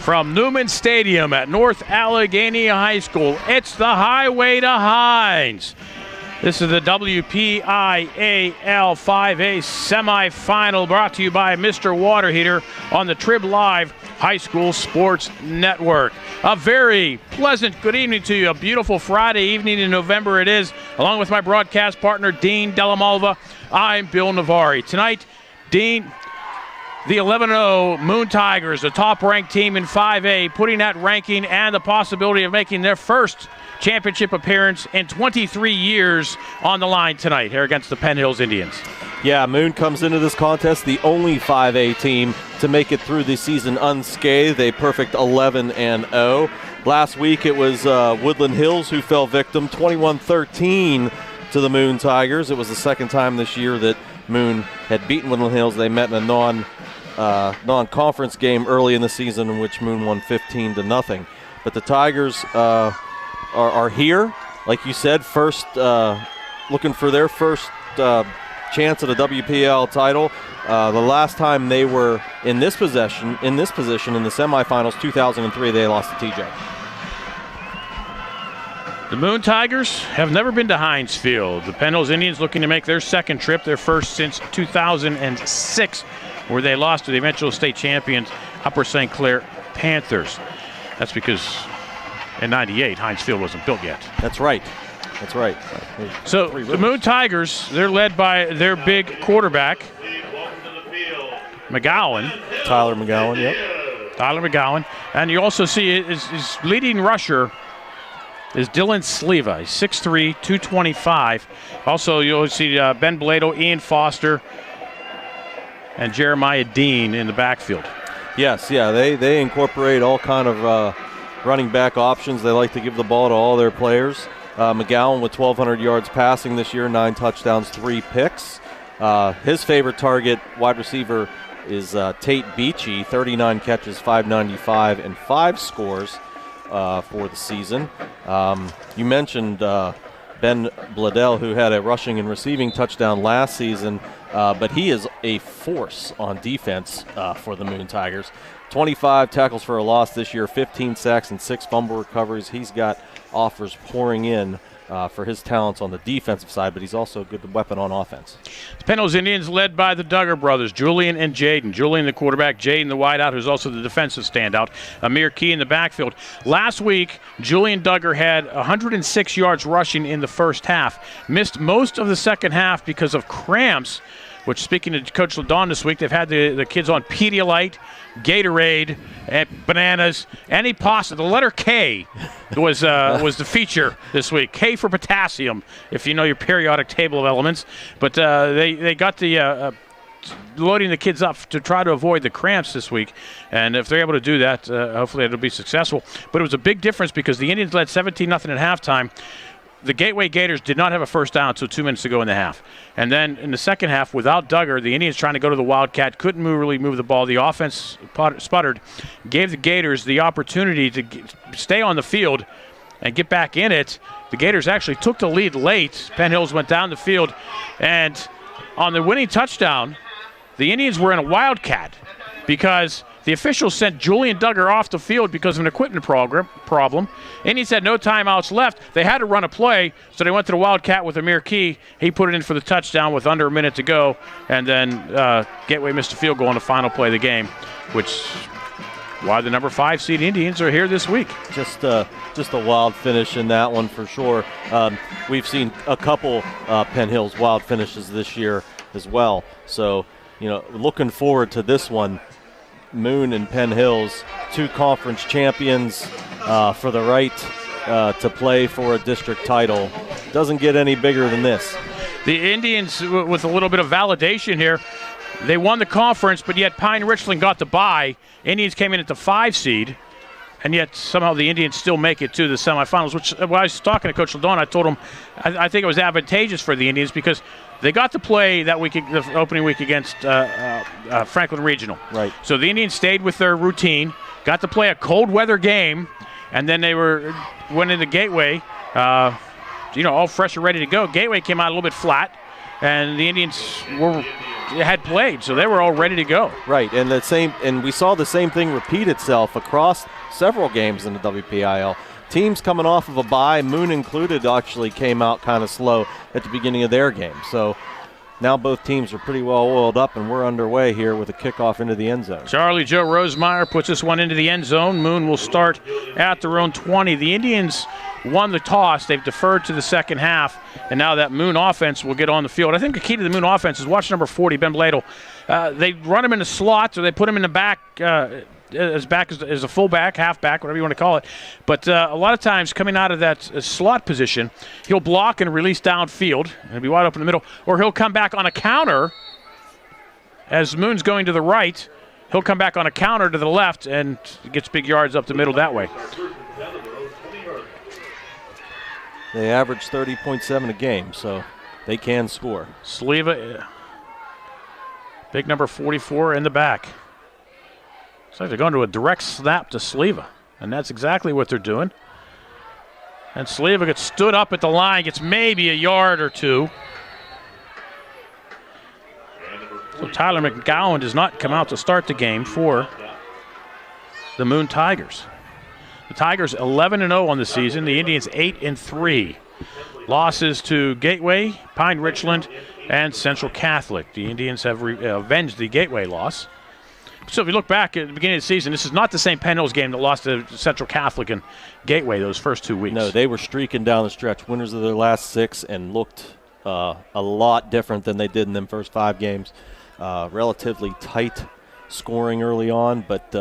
from Newman Stadium at North Allegheny High School. It's the highway to Heinz. This is the WPIAL 5A semifinal, brought to you by Mr. Water Heater on the Trib Live High School Sports Network. A very pleasant good evening to you. A beautiful Friday evening in November it is. Along with my broadcast partner, Dean Delamalva, I'm Bill Navari. Tonight, Dean, the 11-0 Moon Tigers, the top-ranked team in 5A, putting that ranking and the possibility of making their first championship appearance in 23 years on the line tonight here against the Penn Hills Indians. Yeah, Moon comes into this contest the only 5A team to make it through the season unscathed, a perfect 11-0. Last week it was Woodland Hills who fell victim, 21-13 to the Moon Tigers. It was the second time this year that Moon had beaten Woodland Hills. They met in a non-conference game early in the season in which Moon won 15-0. But the Tigers are here, like you said, first looking for their first chance at a WPIAL title. The last time they were in this position in the semifinals, 2003, they lost to TJ. The Moon Tigers have never been to Heinz Field. The Penn Hills Indians looking to make their second trip, their first since 2006, where they lost to the eventual state champions, Upper St. Clair Panthers. That's because in '98, Heinz Field wasn't built yet. That's right. So the Moon Tigers, they're led by their big quarterback, McGowan. Tyler McGowan, yep. Tyler McGowan. And you also see his leading rusher is Dylan Sleva. He's 6'3", 225. Also, you'll see Ben Blado, Ian Foster, and Jeremiah Dean in the backfield. Yes, yeah, they incorporate all kind of running back options. They like to give the ball to all their players. McGowan with 1,200 yards passing this year, 9 touchdowns, 3 picks. His favorite target, wide receiver, is Tate Beachy, 39 catches, 595, and 5 scores for the season. You mentioned Ben Bladell, who had a rushing and receiving touchdown last season, but he is a force on defense for the Moon Tigers. 25 tackles for a loss this year, 15 sacks and 6 fumble recoveries. He's got offers pouring in for his talents on the defensive side, but he's also a good weapon on offense. The Penn Hills Indians led by the Duggar brothers, Julian and Jaden. Julian the quarterback, Jaden the wideout, who's also the defensive standout. Amir Key in the backfield. Last week, Julian Duggar had 106 yards rushing in the first half. Missed most of the second half because of cramps, which, speaking to Coach LaDon this week, they've had the kids on Pedialyte, Gatorade, and bananas, any pasta. The letter K was the feature this week. K for potassium, if you know your periodic table of elements. But they got the loading the kids up to try to avoid the cramps this week. And if they're able to do that, hopefully it'll be successful. But it was a big difference because the Indians led 17-0 at halftime. The Gateway Gators did not have a first down until 2 minutes to go in the half. And then in the second half, without Duggar, the Indians trying to go to the Wildcat, couldn't really move the ball. The offense sputtered, gave the Gators the opportunity to stay on the field and get back in it. The Gators actually took the lead late. Penn Hills went down the field. And on the winning touchdown, the Indians were in a Wildcat because the officials sent Julian Duggar off the field because of an equipment problem. Indians had no timeouts left. They had to run a play, so they went to the Wildcat with Amir Key. He put it in for the touchdown with under a minute to go, and then Gateway missed a field goal on the final play of the game, which is why the number 5 seed Indians are here this week. Just a wild finish in that one for sure. We've seen a couple Penn Hills wild finishes this year as well. So, looking forward to this one. Moon and Penn Hills, 2 conference champions for the right to play for a district title. Doesn't get any bigger than this. The Indians, with a little bit of validation here, they won the conference, but yet Pine Richland got the bye. Indians came in at the 5 seed, and yet somehow the Indians still make it to the semifinals, which when I was talking to Coach LaDon, I told him I think it was advantageous for the Indians because they got to play that week, the opening week against Franklin Regional. Right. So the Indians stayed with their routine, got to play a cold weather game, and then they went into Gateway, all fresh and ready to go. Gateway came out a little bit flat, and the Indians were had played, so they were all ready to go. Right, and we saw the same thing repeat itself across several games in the WPIL. Teams coming off of a bye, Moon included, actually came out kind of slow at the beginning of their game. So now both teams are pretty well oiled up, and we're underway here with a kickoff into the end zone. Charlie Joe Rosemeyer puts this one into the end zone. Moon will start at their own 20. The Indians won the toss. They've deferred to the second half, and now that Moon offense will get on the field. I think the key to the Moon offense is watch number 40, Ben Bladel. They run him in the slot, or they put him in the back as a fullback, halfback, whatever you want to call it. But a lot of times coming out of that slot position, he'll block and release downfield, and he'll be wide open in the middle, or he'll come back on a counter as Moon's going to the right. He'll come back on a counter to the left and gets big yards up the middle that way. They average 30.7 a game, so they can score. Sleva, big number 44 in the back. Looks like they're going to a direct snap to Sleva, and that's exactly what they're doing. And Sleva gets stood up at the line, gets maybe a yard or two. So Tyler McGowan does not come out to start the game for the Moon Tigers. The Tigers 11-0 on the season. The Indians 8-3. Losses to Gateway, Pine Richland, and Central Catholic. The Indians have avenged the Gateway loss. So if you look back at the beginning of the season, this is not the same Penn Hills game that lost to Central Catholic and Gateway those first 2 weeks. No, they were streaking down the stretch, winners of their last 6, and looked a lot different than they did in them first 5 games. Relatively tight scoring early on, but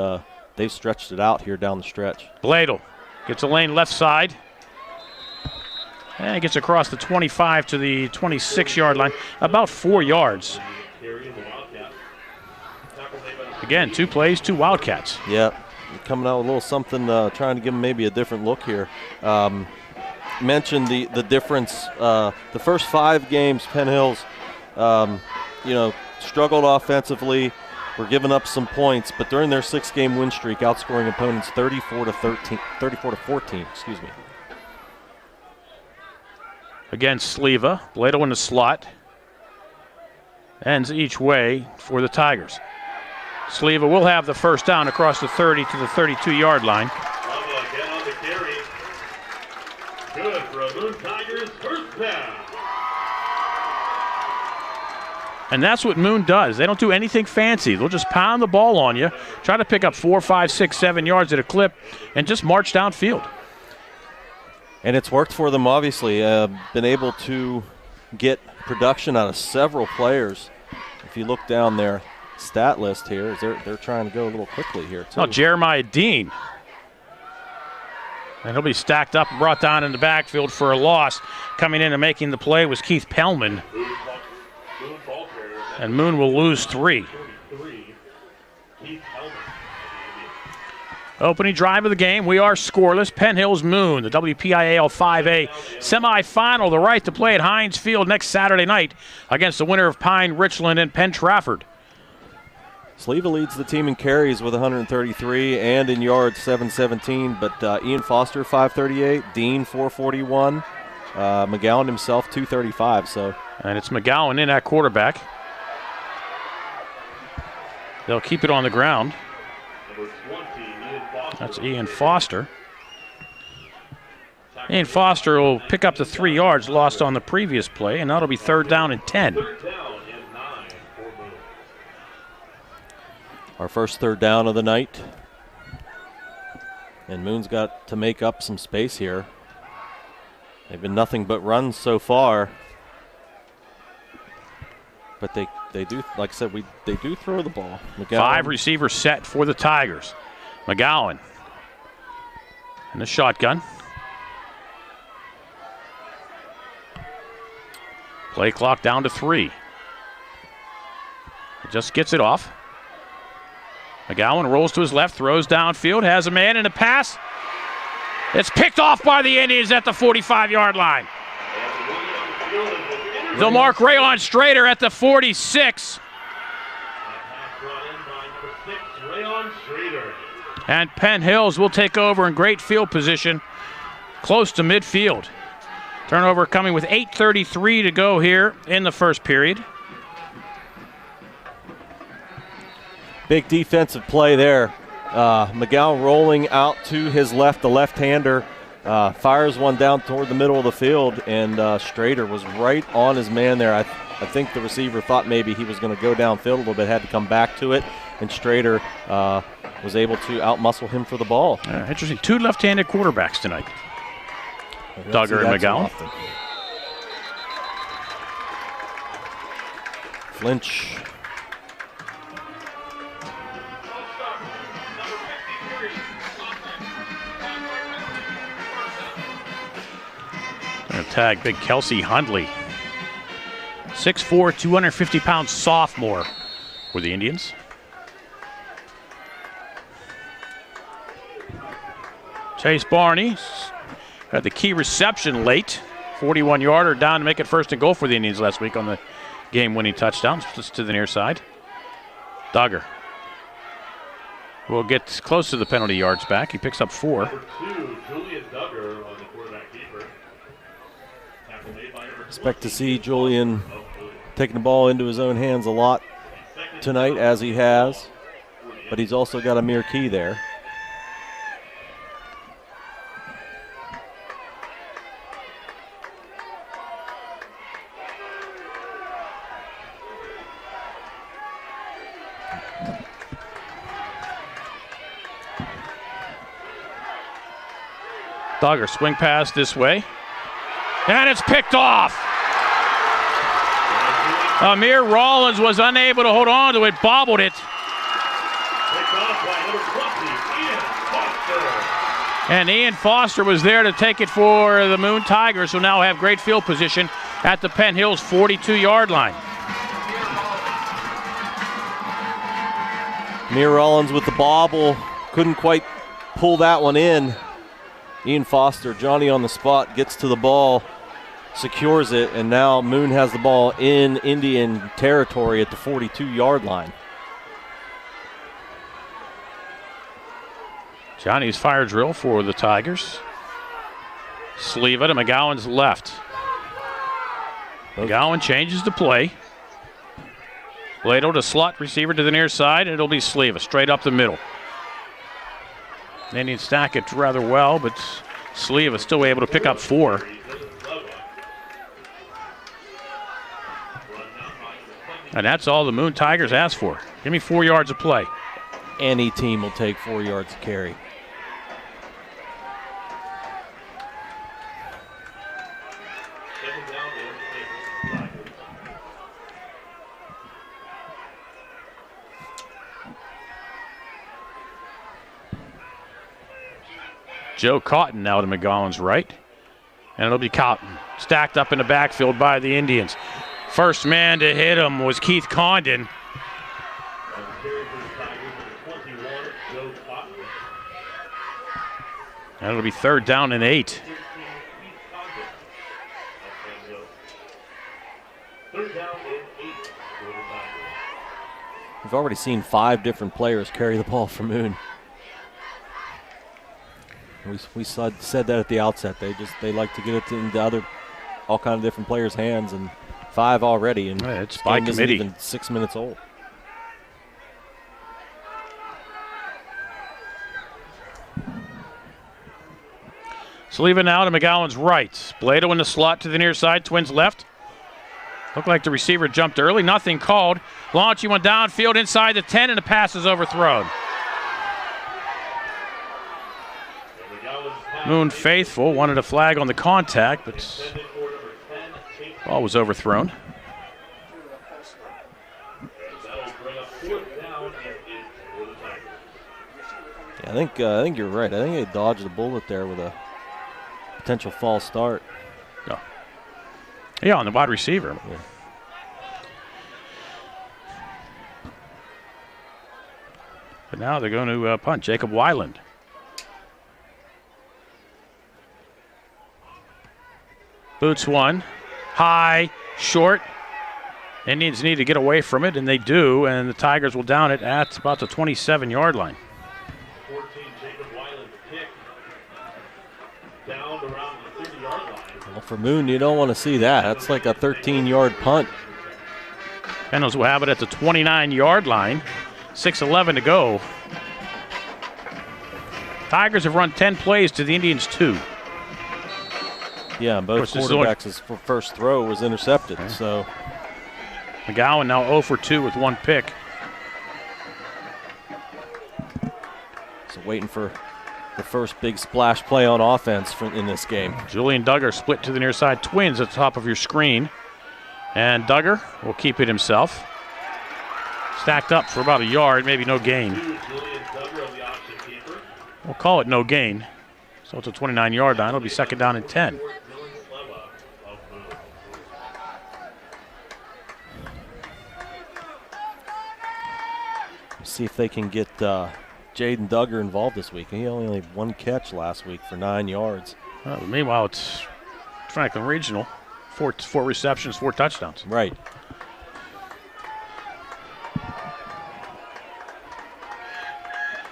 they've stretched it out here down the stretch. Bladel gets a lane left side. And he gets across the 25 to the 26-yard line, about 4 yards. Again, 2 plays, 2 Wildcats. Yep, coming out with a little something, trying to give them maybe a different look here. Mentioned the difference. The first 5 games, Penn Hills, struggled offensively. Were giving up some points, but during their 6-game win streak, outscoring opponents 34-14. Excuse me. Again, Sleva, Bladel in the slot. Ends each way for the Tigers. Sleva will have the first down across the 30 to the 32-yard line. Again on the carry. Good for a Moon Tigers first down. And that's what Moon does. They don't do anything fancy. They'll just pound the ball on you, try to pick up 4, 5, 6, 7 yards at a clip, and just march downfield. And it's worked for them, obviously. Been able to get production out of several players. If you look down their stat list here, they're trying to go a little quickly here, too. Oh, Jeremiah Dean. And he'll be stacked up and brought down in the backfield for a loss. Coming in and making the play was Keith Pellman. And Moon will lose 3. Opening drive of the game, we are scoreless. Penn Hills Moon, the WPIAL 5A semifinal, the right to play at Heinz Field next Saturday night against the winner of Pine Richland and Penn Trafford. Sleva leads the team in carries with 133 and in yards 717, but Ian Foster 538, Dean 441, McGowan himself 235. And it's McGowan in at quarterback. They'll keep it on the ground. That's Ian Foster. Ian Foster will pick up the 3 yards lost on the previous play, and that'll be 3rd down and 10. Our first 3rd down of the night. And Moon's got to make up some space here. They've been nothing but runs so far. But they do, like I said, they do throw the ball. McGowan. 5 receivers set for the Tigers. McGowan in the shotgun. Play clock down to 3. He just gets it off. McGowan rolls to his left, throws downfield, has a man in a pass. It's picked off by the Indians at the 45-yard line. They'll mark Rayon Strader at the 46. And Penn Hills will take over in great field position, close to midfield. Turnover coming with 8:33 to go here in the first period. Big defensive play there. McGowan rolling out to his left, the left-hander. Fires one down toward the middle of the field, and Strader was right on his man there. I think the receiver thought maybe he was going to go downfield a little bit, had to come back to it, and Strader was able to outmuscle him for the ball. Interesting. 2 left-handed quarterbacks tonight. Duggar and McGowan. Flinch. Going to tag big Kelsey Hundley. 6'4", 250-pound sophomore for the Indians. Chase Barney had the key reception late. 41-yarder down to make it 1st and goal for the Indians last week on the game-winning touchdown. Just to the near side. Duggar will get close to the penalty yards back. He picks up 4. Number 2, Julian Duggar on the quarterback keeper. Tackle made by number Expect to see Julian taking the ball into his own hands a lot tonight, as he has. But he's also got Amir Key there. Duggar swing pass this way. And it's picked off. Amir Rollins was unable to hold on to it, bobbled it. Picked off by number 20, Ian Foster. And Ian Foster was there to take it for the Moon Tigers, who now have great field position at the Penn Hills 42-yard line. Amir Rollins with the bobble. Couldn't quite pull that one in. Ian Foster, Johnny on the spot, gets to the ball, secures it, and now Moon has the ball in Indian territory at the 42-yard line. Johnny's fire drill for the Tigers. Sleeve it to McGowan's left. McGowan changes the play. Blado to slot receiver to the near side, and it'll be Sleva straight up the middle. They need to stack it rather well, but Sleva still able to pick up 4. And that's all the Moon Tigers asked for. Give me 4 yards of play. Any team will take 4 yards of carry. Joe Cotton now to McGowan's right. And it'll be Cotton stacked up in the backfield by the Indians. First man to hit him was Keith Condon. And it'll be 3rd down and 8. We've already seen 5 different players carry the ball for Moon. We said that at the outset. They like to get it into all kind of different players' hands, and 5 already. And it's by committee. Isn't even 6 minutes old. Sleeva now to McGowan's right. Blado in the slot to the near side. Twins left. Looked like the receiver jumped early. Nothing called. Launchy went downfield inside the 10, and the pass is overthrown. Moon faithful wanted a flag on the contact, but ball was overthrown. Yeah, I think you're right. I think they dodged the bullet there with a potential false start. Oh. Yeah, on the wide receiver. Yeah. But now they're going to punt. Jacob Weiland. Boots one. High, short. Indians need to get away from it, and they do, and the Tigers will down it at about the 27-yard line. 14, Jacob Weiland kick. Down around the 30-yard line. Well, for Moon, you don't want to see that. That's like a 13-yard punt. Penn Hills will have it at the 29-yard line. 6:11 to go. Tigers have run 10 plays to the Indians 2. Yeah, and both quarterbacks' first throw was intercepted. Okay. So McGowan now 0 for 2 with 1 pick. So waiting for the first big splash play on offense in this game. Julian Duggar split to the near side. Twins at the top of your screen. And Duggar will keep it himself. Stacked up for about a yard, maybe no gain. We'll call it no gain. So it's a 29-yard line. It'll be second down and 10. See if they can get Jaden Duggar involved this week. He only had 1 catch last week for 9 yards. Meanwhile, it's Franklin Regional. 4 receptions, 4 touchdowns. Right.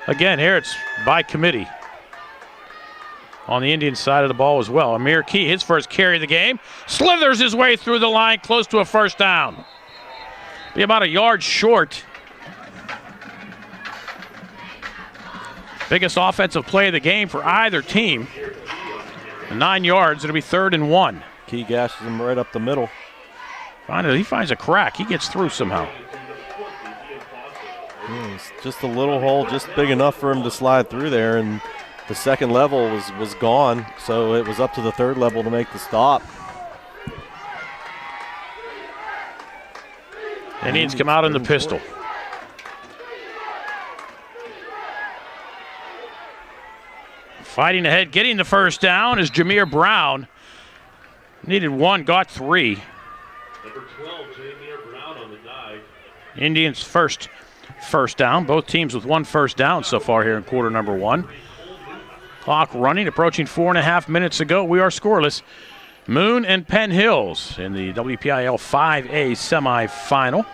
Again, here it's by committee. On the Indian side of the ball as well. Amir Key, his first carry of the game, slithers his way through the line, close to a first down. Be about a yard short. Biggest offensive play of the game for either team. 9 yards, it'll be 3rd and 1. Key gashes him right up the middle. Finally, he finds a crack. He gets through somehow. It's just a little hole, just big enough for him to slide through there, and the second level was gone, so it was up to the third level to make the stop. Indians come out in the pistol. Fighting ahead, getting the first down is Jameer Brown. Needed 1, got 3. Number 12, Jameer Brown on the dive. Indians first down. Both teams with 1 first down so far here in quarter number 1. Clock running, approaching 4.5 minutes ago. We are scoreless. Moon and Penn Hills in the WPIL 5A semifinal.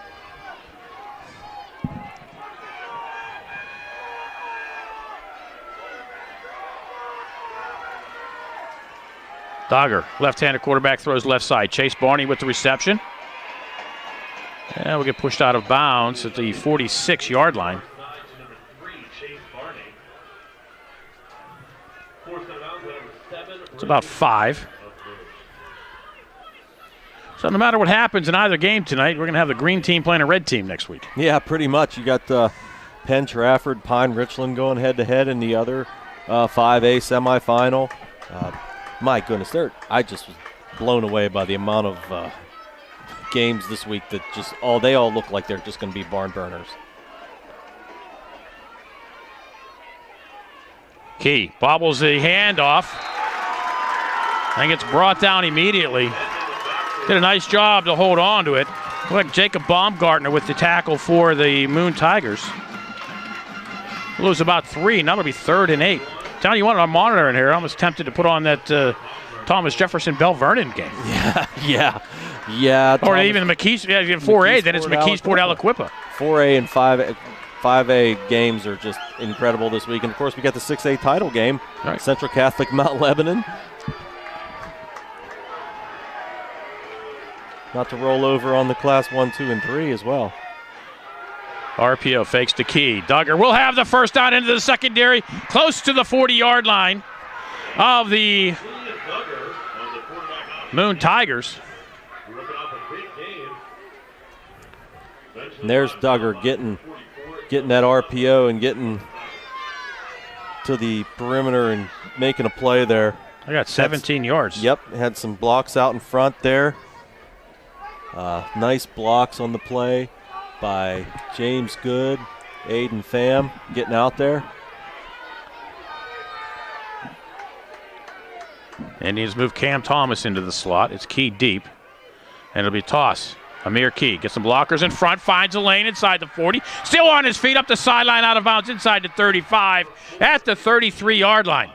Duggar, left-handed quarterback, throws left side. Chase Barney with the reception. And we'll get pushed out of bounds at the 46-yard line. It's about 5. So no matter what happens in either game tonight, we're going to have the green team playing a red team next week. Yeah, pretty much. You got Penn Trafford, Pine Richland going head-to-head in the other 5A semifinal. My goodness, I just was blown away by the amount of games this week that they all look like they're just going to be barn burners. Key bobbles the handoff and gets brought down immediately. Did a nice job to hold on to it. Look, Jacob Baumgartner with the tackle for the Moon Tigers. Lose about 3, and that'll be 3rd and 8. Tony, you wanted a monitor in here. I was tempted to put on that Thomas Jefferson Bell Vernon game. Yeah. Or even the McKeesport, 4A, then it's McKeesport Aliquippa. 4A and 5A games are just incredible this week. And, of course, we got the 6A title game, right. Central Catholic Mount Lebanon. Not to roll over on the Class 1, 2, and 3 as well. RPO fakes the Key. Duggar will have the first down into the secondary, close to the 40-yard line of the Moon Tigers. And there's Duggar getting that RPO and getting to the perimeter and making a play there. I got 17 yards. Yep, had some blocks out in front there. Nice blocks on the play by James Good, Aiden Pham getting out there. Indians move Cam Thomas into the slot. It's Key deep, and it'll be toss. Amir Key gets some blockers in front, finds a lane inside the 40. Still on his feet, up the sideline, out of bounds, inside the 35, at the 33-yard line.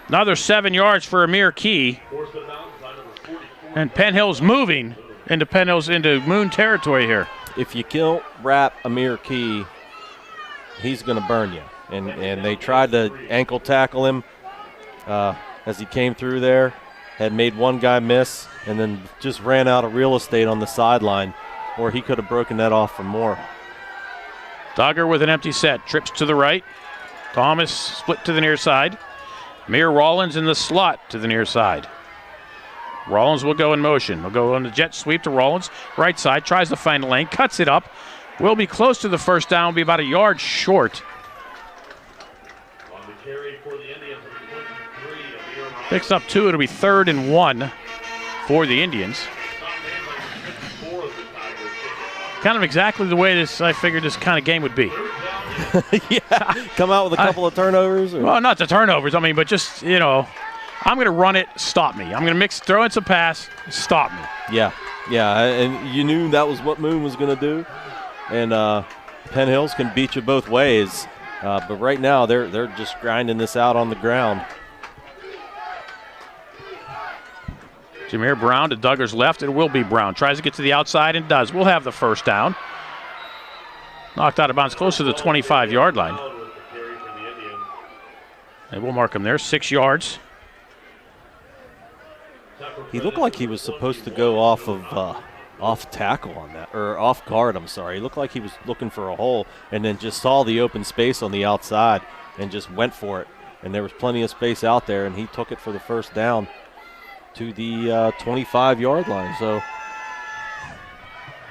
Another 7 yards for Amir Key. And Penn Hills moving into Moon territory here. If you kill wrap Amir Key, he's going to burn you. And they tried to ankle tackle him as he came through there, had made one guy miss, and then just ran out of real estate on the sideline, or he could have broken that off for more. Duggar with an empty set. Trips to the right. Thomas split to the near side. Amir Rollins in the slot to the near side. Rollins will go in motion. He'll go on the jet sweep to Rollins. Right side. Tries to find a lane. Cuts it up. Will be close to the first down. Will be about a yard short. On the carry for the Indians, 23, Amir Rollins. Picks up 2. It'll be 3rd and 1 for the Indians. Kind of exactly the way I figured this kind of game would be. Yeah, come out with a couple of turnovers. Or? Well, not the turnovers. I mean, but just, I'm going to run it, stop me. I'm going to throw in some pass, stop me. Yeah, and you knew that was what Moon was going to do. And Penn Hills can beat you both ways. But right now, they're just grinding this out on the ground. Jameer Brown to Duggar's left. It will be Brown. Tries to get to the outside and does. We'll have the first down. Knocked out of bounds close to the 25-yard line. And we'll mark him there. 6 yards. He looked like he was supposed to go off tackle on that, or off guard, I'm sorry. He looked like he was looking for a hole and then just saw the open space on the outside and just went for it. And there was plenty of space out there, and he took it for the first down to the 25-yard line. So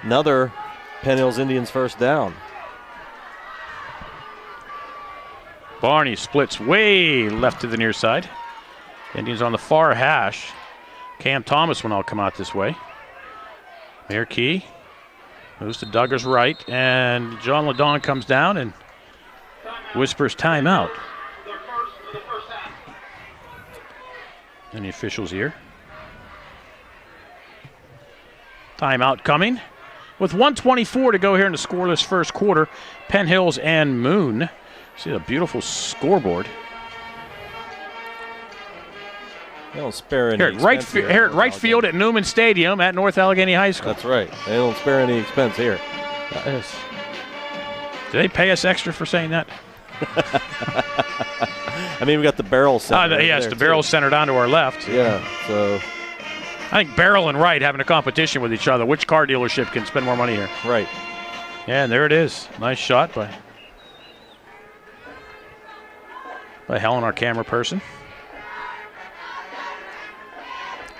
another Penn Hills Indians first down. Barney splits way left to the near side. Indians on the far hash. Cam Thomas will now come out this way. Mayor Key moves to Duggar's right, and John Ladon comes down and whispers timeout. And the officials here. Timeout coming. With 1:24 to go here in the scoreless first quarter, Penn Hills and Moon. See a beautiful scoreboard. They don't spare any here at right field at Newman Stadium at North Allegheny High School. That's right. They don't spare any expense here. Do they pay us extra for saying that? I mean, we got the barrel center. Yes, the barrel center down to our left. Yeah, so I think Barrel and Wright having a competition with each other. Which car dealership can spend more money here? Right. Yeah, and there it is. Nice shot by Helen, our camera person.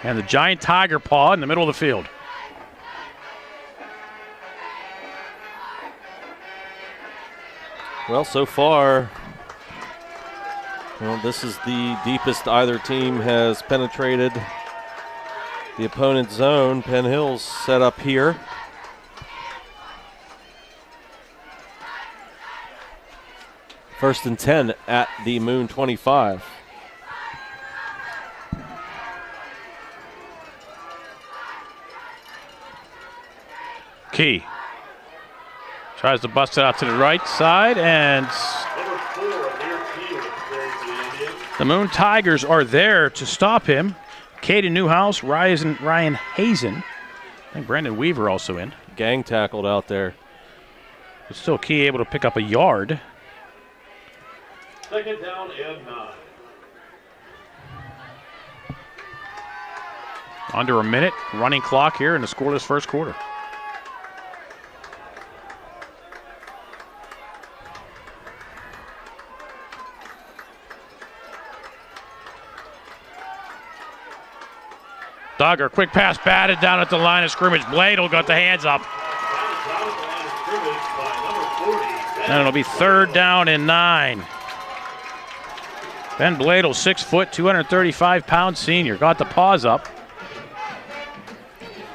And the giant tiger paw in the middle of the field. Well, so far, this is the deepest either team has penetrated the opponent's zone. Penn Hills set up here. First and 10 at the Moon 25. Key tries to bust it out to the right side, and the Moon Tigers are there to stop him. Caden Newhouse, Ryan Hazen. I think Brandon Weaver also in. Gang tackled out there. But still Key able to pick up a yard. Second down and 9. Under a minute, running clock here in the scoreless first quarter. Duggar, quick pass batted down at the line of scrimmage. Bladel got the hands up. And it'll be 3rd down and 9. Ben Bladel, 6 foot, 235-pound senior. Got the paws up.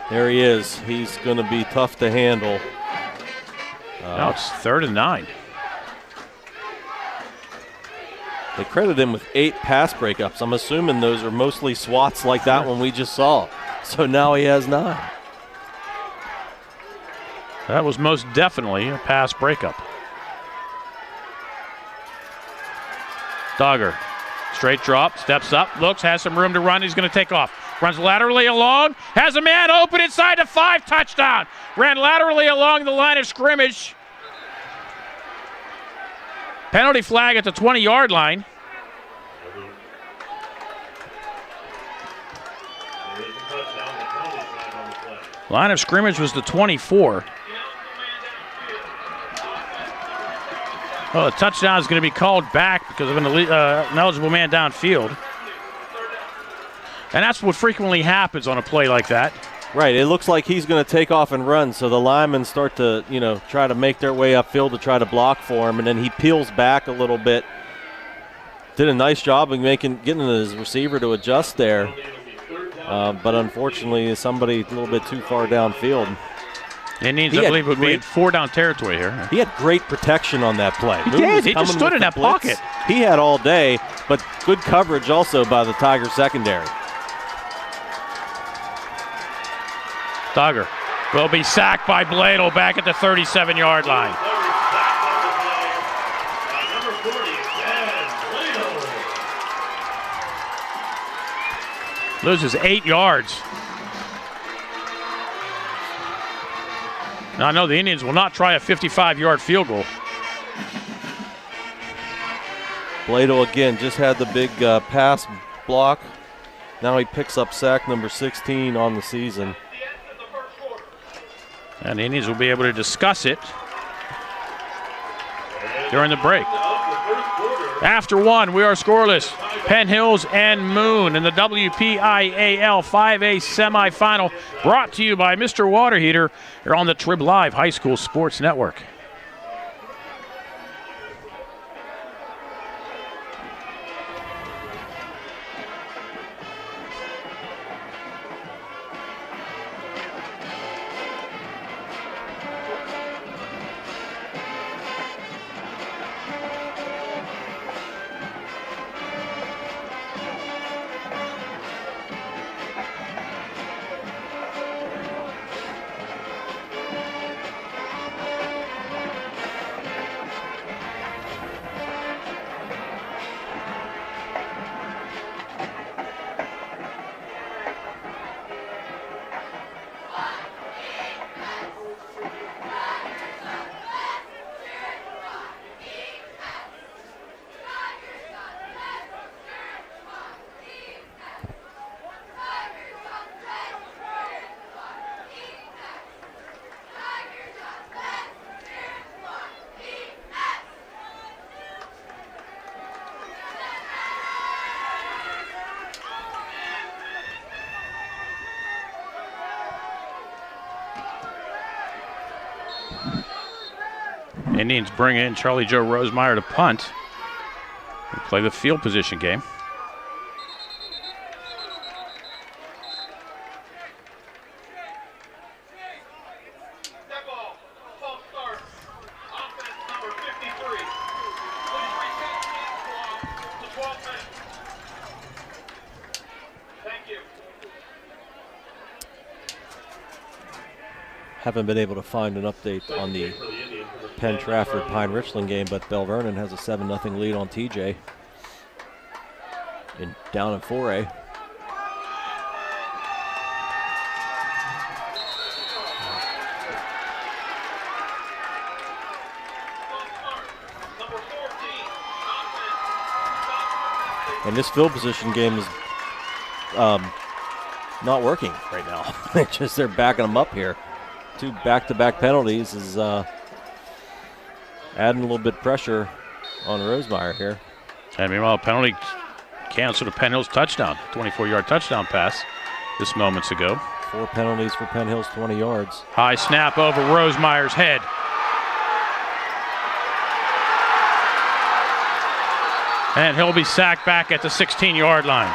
There he is. He's going to be tough to handle. Now it's 3rd and 9. They credit him with 8 pass breakups. I'm assuming those are mostly swats like that one we just saw. So now he has 9. That was most definitely a pass breakup. Duggar, straight drop, steps up, looks, has some room to run. He's going to take off. Runs laterally along, has a man open inside the 5, touchdown. Ran laterally along the line of scrimmage. Penalty flag at the 20-yard line. Line of scrimmage was the 24. Well, a touchdown is going to be called back because of an eligible man downfield. And that's what frequently happens on a play like that. Right, it looks like he's going to take off and run, so the linemen start to, try to make their way upfield to try to block for him, and then he peels back a little bit. Did a nice job of getting his receiver to adjust there, but unfortunately somebody a little bit too far downfield. Indians, I believe, would be in 4-down territory here. He had great protection on that play. He did. He just stood in that pocket. He had all day, but good coverage also by the Tigers secondary. Duggar will be sacked by Bladel back at the 37-yard line. Loses 8 yards. Now I know the Indians will not try a 55-yard field goal. Bladel again just had the big pass block. Now he picks up sack number 16 on the season. And the Indians will be able to discuss it during the break. After one, we are scoreless. Penn Hills and Moon in the WPIAL 5A semifinal, brought to you by Mr. Water Heater here on the Trib Live High School Sports Network. Indians bring in Charlie Joe Rosemeyer to punt and play the field position game. Haven't been able to find an update on the Penn Trafford Pine Richland game, but Bell Vernon has a 7-0 lead on TJ down in 4A. And this field position game is not working right now. They're backing them up here. 2 back-to-back penalties is adding a little bit of pressure on Rosemeyer here. And meanwhile, penalty canceled a Penn Hills touchdown, 24-yard touchdown pass just moments ago. 4 penalties for Penn Hills, 20 yards. High snap over Rosemeyer's head. And he'll be sacked back at the 16-yard line.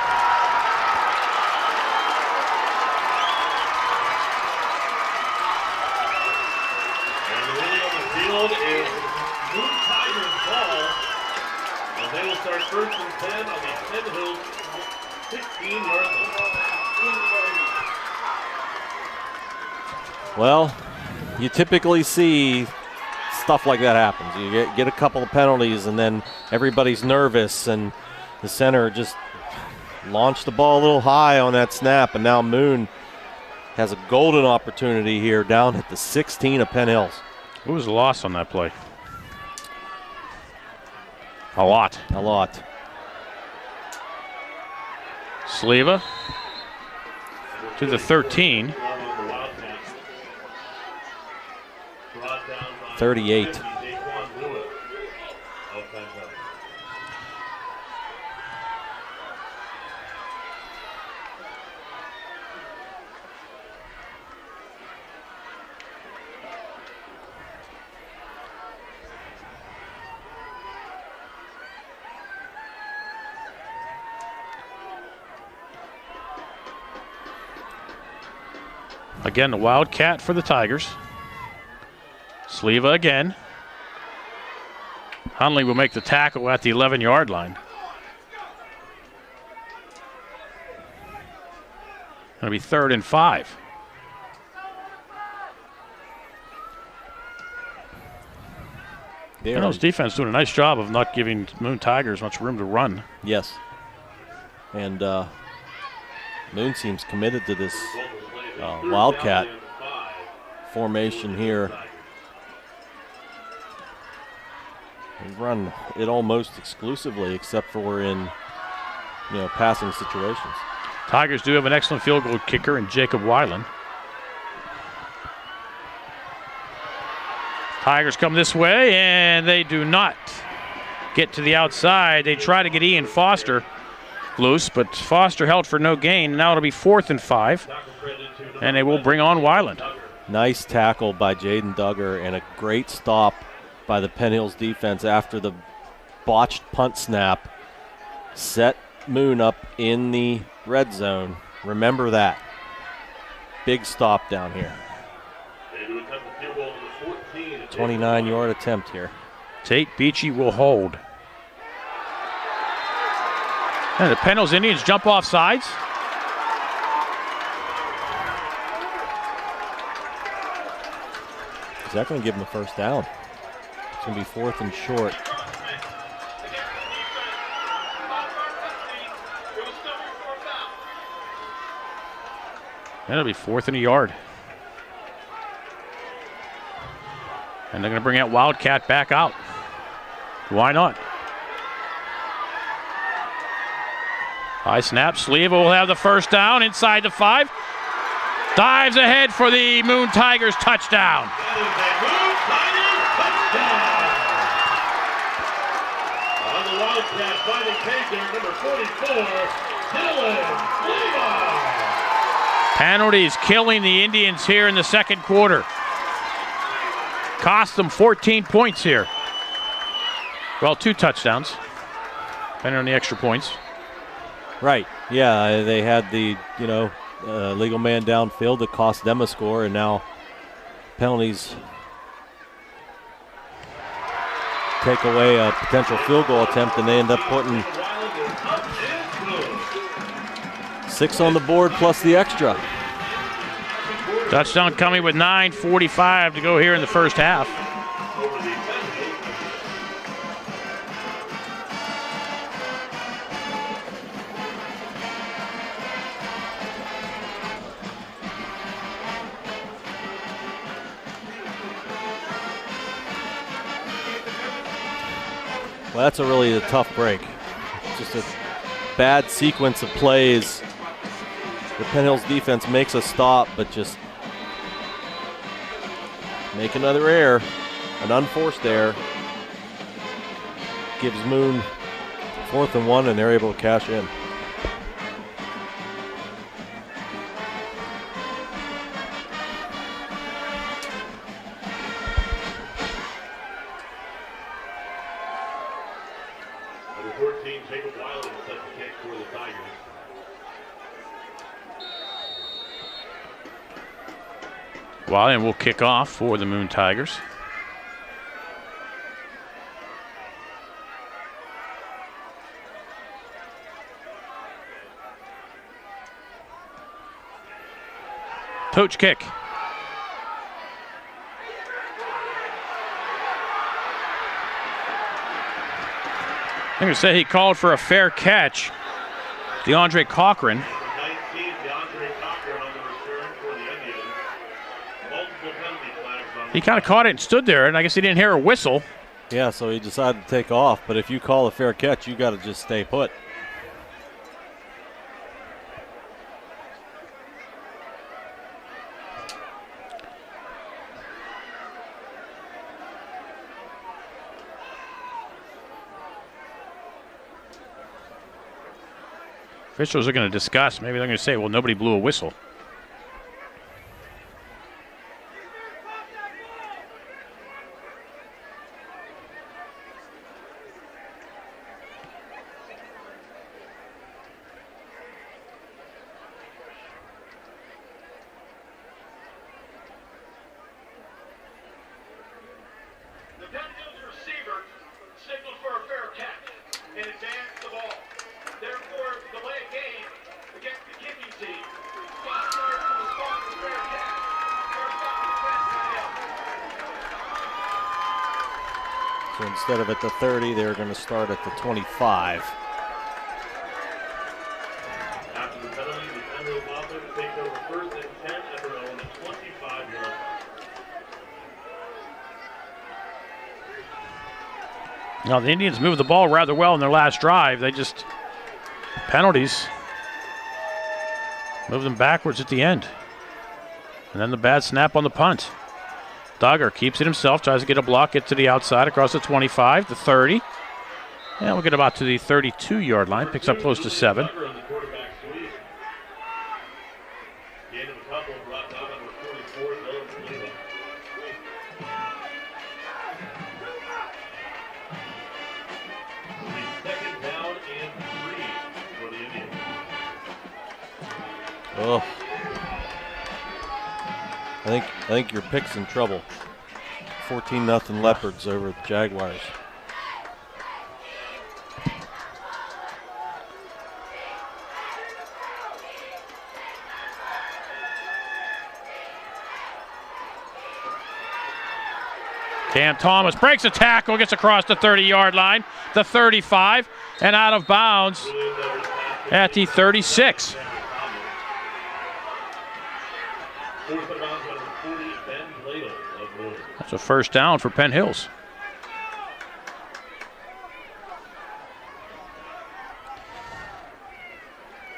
First and 10 on the Penn Hills 16-yard line. Well, you typically see stuff like that happens. You get a couple of penalties and then everybody's nervous and the center just launched the ball a little high on that snap, and now Moon has a golden opportunity here down at the 16 of Penn Hills. Who was the loss on that play? A lot. Sleva to the 13. 38. Again, the Wildcat for the Tigers. Sleva again. Hunley will make the tackle at the 11-yard line. Going to be 3rd and 5. Penn Hills defense doing a nice job of not giving Moon Tigers much room to run. Yes. And Moon seems committed to this Wildcat formation here. They run it almost exclusively, except for in passing situations. Tigers do have an excellent field goal kicker in Jacob Weiland. Tigers come this way, and they do not get to the outside. They try to get Ian Foster loose, but Foster held for no gain. Now it'll be 4th and 5, and they will bring on Weiland. Nice tackle by Jaden Duggar and a great stop by the Penn Hills defense after the botched punt snap. Set Moon up in the red zone. Remember that. Big stop down here. 29-yard attempt here. Tate Beachy will hold. And the Penn Hills Indians jump off sides. Is that going to give them a first down? It's going to be 4th and short. And it'll be 4th and a yard. And they're going to bring that Wildcat back out. Why not? High snap. Sleva will have the first down inside the 5. Dives ahead for the Moon Tigers touchdown. On the Wildcat, finding pace there, number 44, Dylan Sleva. Penalties killing the Indians here in the second quarter. Cost them 14 points here. Well, 2 touchdowns, depending on the extra points. Right. Yeah, they had the, legal man downfield that cost them a score, and now penalties take away a potential field goal attempt, and they end up putting 6 on the board plus the extra. Touchdown coming with 9:45 to go here in the first half. Well, that's a really tough break. Just a bad sequence of plays. The Penn Hills defense makes a stop, but just make another error, an unforced error. Gives Moon 4th and 1, and they're able to cash in. Number 14, Jacob Weiland set the kick for the Tigers. Weiland will kick off for the Moon Tigers. Touch kick. I'm going to say he called for a fair catch. DeAndre Cochran. Number 19, DeAndre Cochran on the return for the Indians. Multiple penalty flags on. He kind of caught it and stood there, and I guess he didn't hear a whistle. Yeah, so he decided to take off, but if you call a fair catch, you got to just stay put. Officials are going to discuss. Maybe they're going to say, well, nobody blew a whistle. instead of at the 30, they're going to start at the 25. After the penalty, the Penn Hills offense takes over first and 10 at their own 25-yard line. Now, the Indians moved the ball rather well in their last drive. They just, penalties, move them backwards at the end. And then the bad snap on the punt. Duggar keeps it himself, tries to get a block, get to the outside across the 25, the 30. And we'll get about to the 32-yard line, picks up close to 7. Oh, I think your pick's in trouble. 14-0 Leopards over the Jaguars. Cam Thomas breaks a tackle, gets across the 30-yard line, the 35, and out of bounds at the 36. That's a first down for Penn Hills.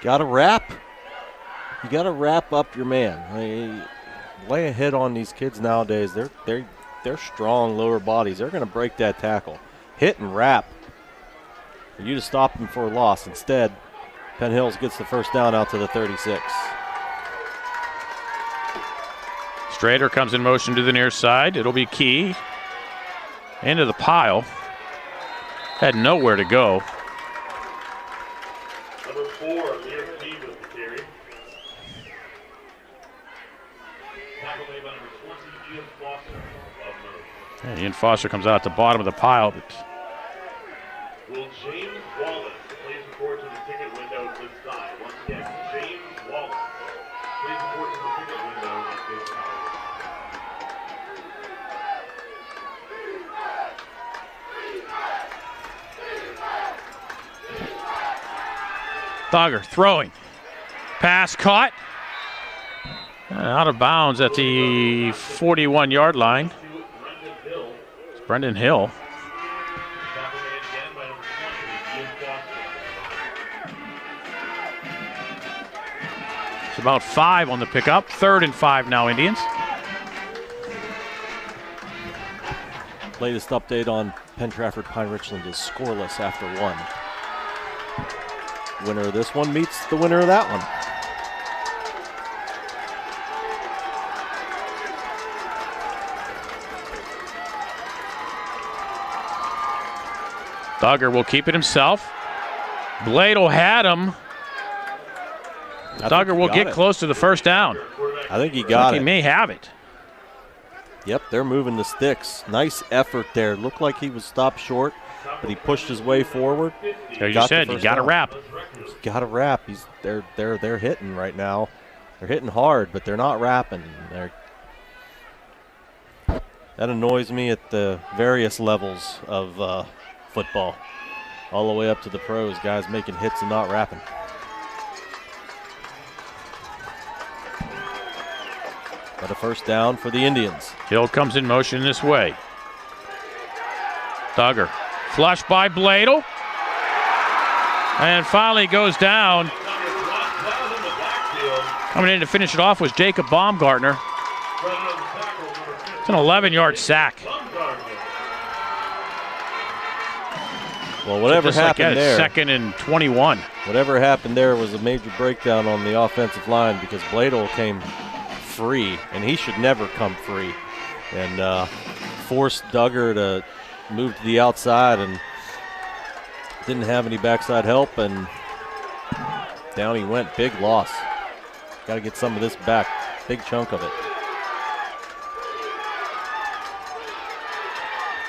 Got to wrap. You got to wrap up your man. Lay a hit on these kids nowadays. They're strong lower bodies. They're going to break that tackle. Hit and wrap. For you to stop them for a loss. Instead, Penn Hills gets the first down out to the 36. Strader comes in motion to the near side. It'll be Key into the pile. Had nowhere to go. Number 4, near Key with the carry. Tackle made by number 20, Ian Foster. And Ian Foster comes out at the bottom of the pile. But Will James Wallace please report to the ticket window this side? Once again, James Wallace. Please report to the ticket window at this side. Duggar throwing. Pass caught. Out of bounds at the 41-yard line. It's Brendan Hill. It's about 5 on the pickup. 3rd and 5 now, Indians. Latest update on Penn Trafford Pine Richland is scoreless after 1. Winner of this one meets the winner of that one. Duggar will keep it himself. Bladel had him. Duggar will get close to the first down. I think he got it. He may have it. Yep, they're moving the sticks. Nice effort there. Looked like he was stopped short, but he pushed his way forward. As you said, you got to wrap. Got to wrap. They're hitting right now. They're hitting hard, but they're not wrapping. That annoys me at the various levels of football, all the way up to the pros. Guys making hits and not wrapping. But a first down for the Indians. Hill comes in motion this way. Duggar flushed by Bladel. And finally goes down. Coming in to finish it off was Jacob Baumgartner. It's an 11-yard sack. Well, whatever happened there. 2nd and 21. Whatever happened there was a major breakdown on the offensive line because Bladel came free, and he should never come free, and forced Duggar to move to the outside and didn't have any backside help, and down he went. Big loss. Got to get some of this back. Big chunk of it.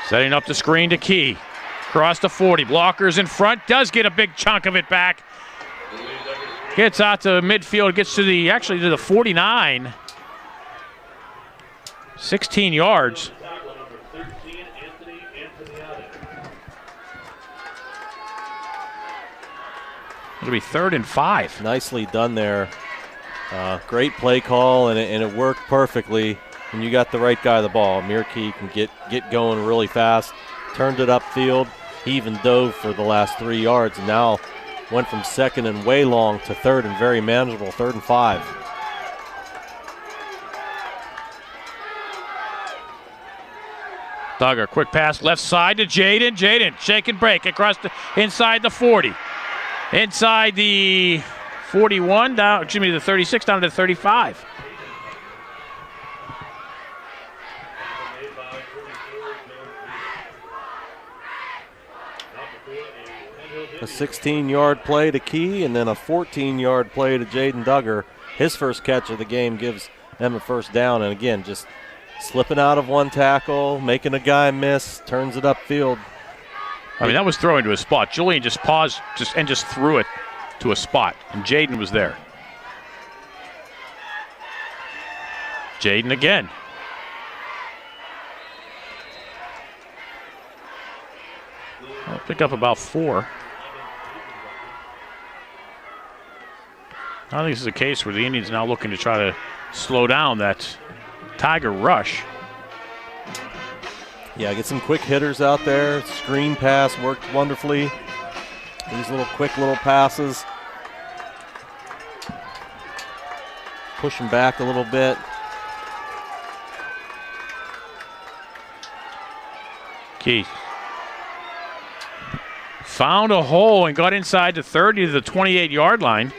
Setting up the screen to Key. Across the 40. Blockers in front. Does get a big chunk of it back. Gets out to midfield. Gets to the 49. 16 yards. It'll be 3rd and 5. Nicely done there. Great play call, and it worked perfectly. When you got the right guy the ball, Amir Key can get going really fast. Turned it upfield. He even dove for the last 3 yards, and now went from 2nd and way long to 3rd and very manageable, 3rd and 5. Duggar, quick pass left side to Jaden. Jaden, shake and break across inside the 40. Inside the 41, down, excuse me, the 36, down to the 35. A 16-yard play to Key, and then a 14-yard play to Jaden Duggar. His first catch of the game gives them a first down, and again, just slipping out of one tackle, making a guy miss, turns it upfield. I mean, that was throwing to a spot. Julian just paused and just threw it to a spot, and Jaden was there. Jaden again. I'll pick up about 4. I think this is a case where the Indians now looking to try to slow down that Tiger rush. Yeah, get some quick hitters out there. Screen pass worked wonderfully. These quick little passes. Push them back a little bit. Keith found a hole and got inside the 30 to the 28-yard line.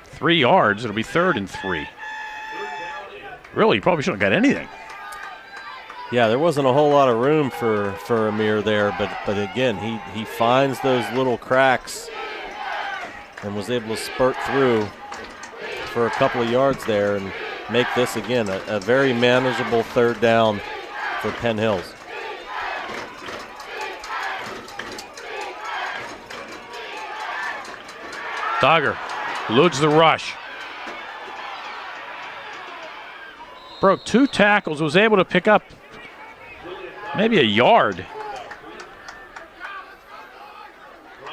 Three yards, it'll be 3rd and 3. Really, you probably shouldn't have got anything. Yeah, there wasn't a whole lot of room for Amir there, but again, he finds those little cracks and was able to spurt through for a couple of yards there and make this, again, a very manageable 3rd down for Penn Hills. Duggar eludes the rush. Broke 2 tackles, was able to pick up maybe a yard.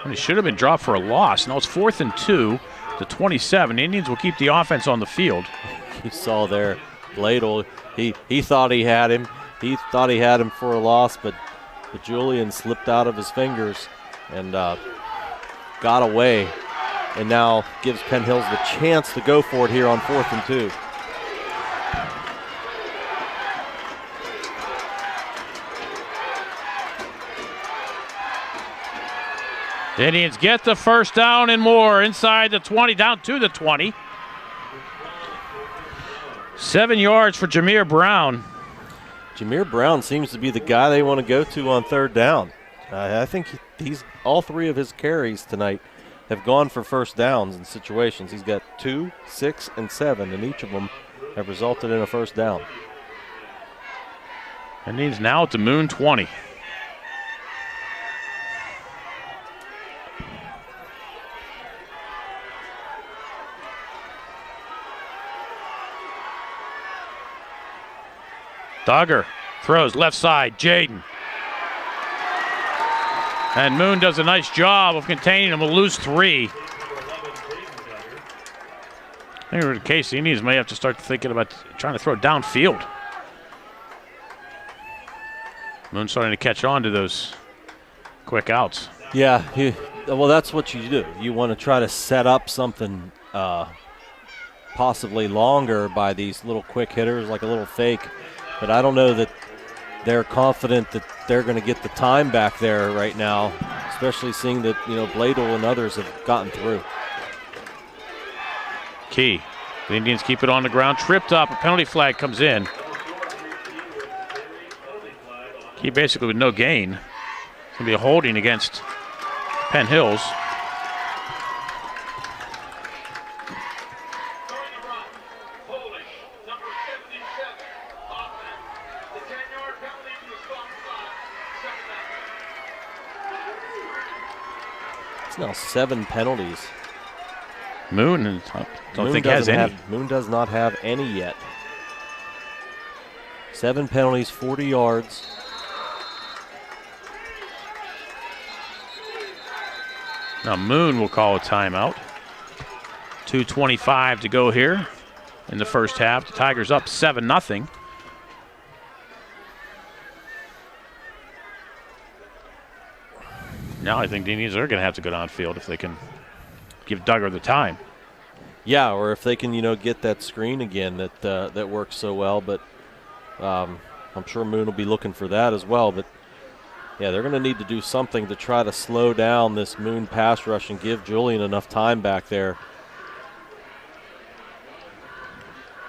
And he should have been dropped for a loss. Now it's 4th and 2 to 27. The Indians will keep the offense on the field. You saw there, Bladel, he thought he had him. He thought he had him for a loss, but Julian slipped out of his fingers and got away, and now gives Penn Hills the chance to go for it here on 4th and 2. The Indians get the first down and more inside the 20, down to the 20. 7 yards for Jameer Brown. Jameer Brown seems to be the guy they want to go to on 3rd down. I think he's all 3 of his carries tonight have gone for first downs in situations. He's got 2, 6, and 7, and each of them have resulted in a first down. Indians now at the Moon 20. Duggar throws left side, Jaden. And Moon does a nice job of containing him, a loose 3. I think in the case the Indians may have to start thinking about trying to throw downfield. Moon starting to catch on to those quick outs. Yeah, well, that's what you do. You want to try to set up something possibly longer by these little quick hitters, like a little fake. But I don't know that they're confident that they're going to get the time back there right now, especially seeing that, Bladel and others have gotten through. Key. The Indians keep it on the ground. Tripped up. A penalty flag comes in. Key basically with no gain. It's going to be a holding against Penn Hills. Now 7 penalties. Moon, I don't think has any. Moon does not have any yet. 7 penalties, 40 yards. Now Moon will call a timeout. 2:25 to go here in the first half. The Tigers up 7-0. Now I think the Indians are going to have to go downfield if they can give Duggar the time. Yeah, or if they can, get that screen again that works so well. But I'm sure Moon will be looking for that as well. But yeah, they're going to need to do something to try to slow down this Moon pass rush and give Julian enough time back there.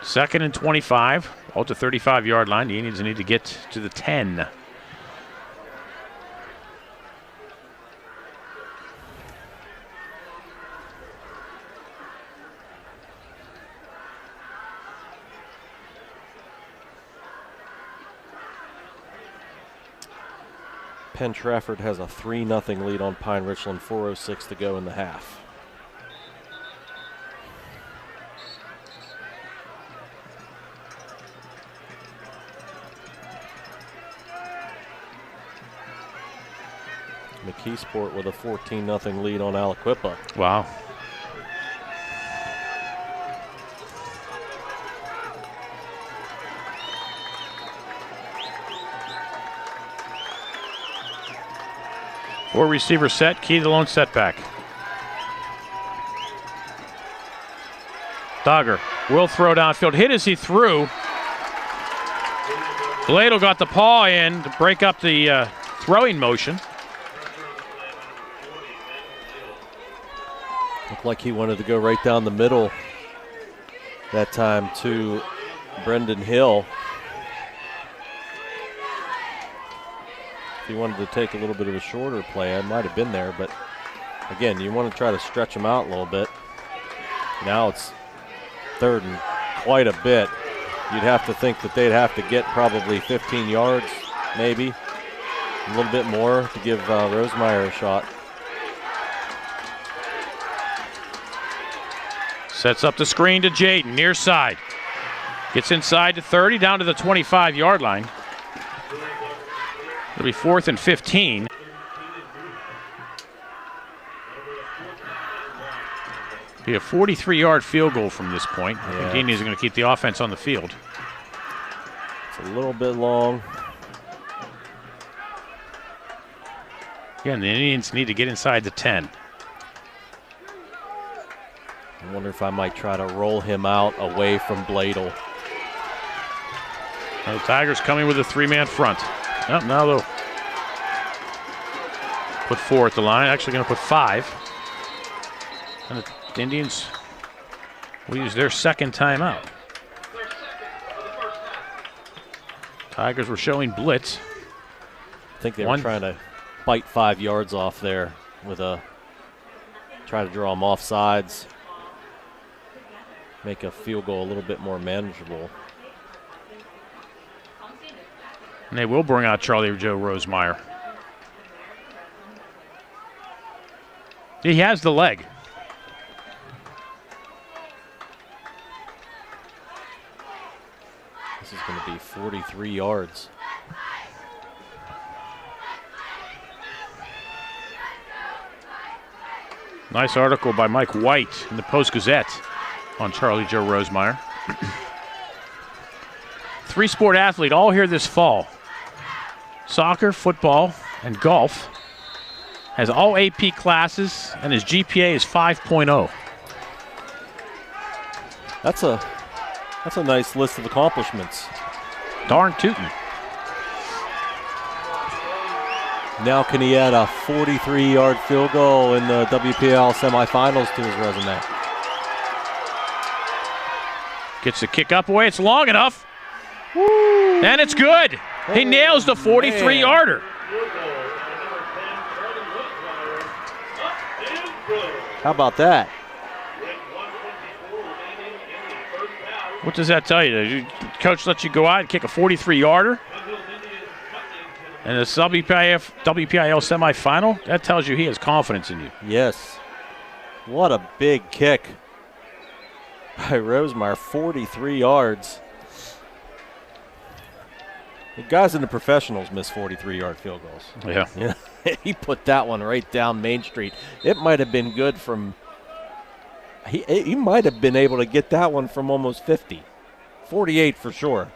2nd and 25, out to 35-yard line. The Indians need to get to the 10. Penn Trafford has a 3-0 lead on Pine Richland, 4:06 to go in the half. McKeesport with a 14-0 lead on Aliquippa. Wow. Four receiver set, Key to the lone setback. Duggar will throw downfield. Hit as he threw. Bladel got the paw in to break up the throwing motion. Looked like he wanted to go right down the middle that time to Brendan Hill. If he wanted to take a little bit of a shorter play, I might have been there. But again, you want to try to stretch him out a little bit. Now it's 3rd and quite a bit. You'd have to think that they'd have to get probably 15 yards, maybe. A little bit more to give Rosemeyer a shot. Sets up the screen to Jaden, near side. Gets inside to 30, down to the 25-yard line. It'll be 4th and 15. Be a 43-yard field goal from this point. I think the Indians are going to keep the offense on the field. It's a little bit long. Again, the Indians need to get inside the 10. I wonder if I might try to roll him out away from Bladel. Now the Tigers coming with a 3-man front. Oh, now they'll put 4 at the line. Actually going to put 5. And the Indians will use their 2nd timeout. Tigers were showing blitz. I think they were trying to bite 5 yards off there with try to draw them off sides. Make a field goal a little bit more manageable. And they will bring out Charlie Joe Rosemeyer. He has the leg. This is going to be 43 yards. Nice article by Mike White in the Post-Gazette on Charlie Joe Rosemeyer. 3-sport athlete all here this fall. Soccer, football, and golf. Has all AP classes, and his GPA is 5.0. That's a nice list of accomplishments. Darn tootin'. Now can he add a 43-yard field goal in the WPL semifinals to his resume? Gets the kick up away. It's long enough. Woo. And it's good. He nails the 43-yarder. How about that? What does that tell you? Coach lets you go out and kick a 43-yarder? And the WPIL semifinal? That tells you he has confidence in you. Yes. What a big kick by Rosemeyer, 43 yards. The guys in the professionals miss 43-yard field goals. Yeah. He put that one right down Main Street. It might have been good from – he might have been able to get that one from almost 50. 48 for sure.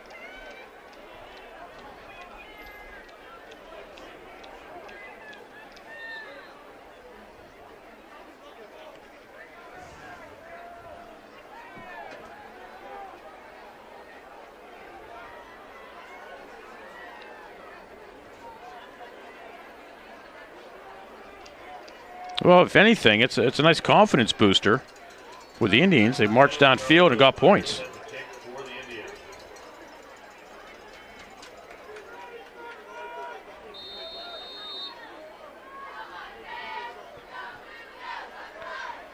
Well, if anything, it's a nice confidence booster with the Indians. They marched downfield and got points.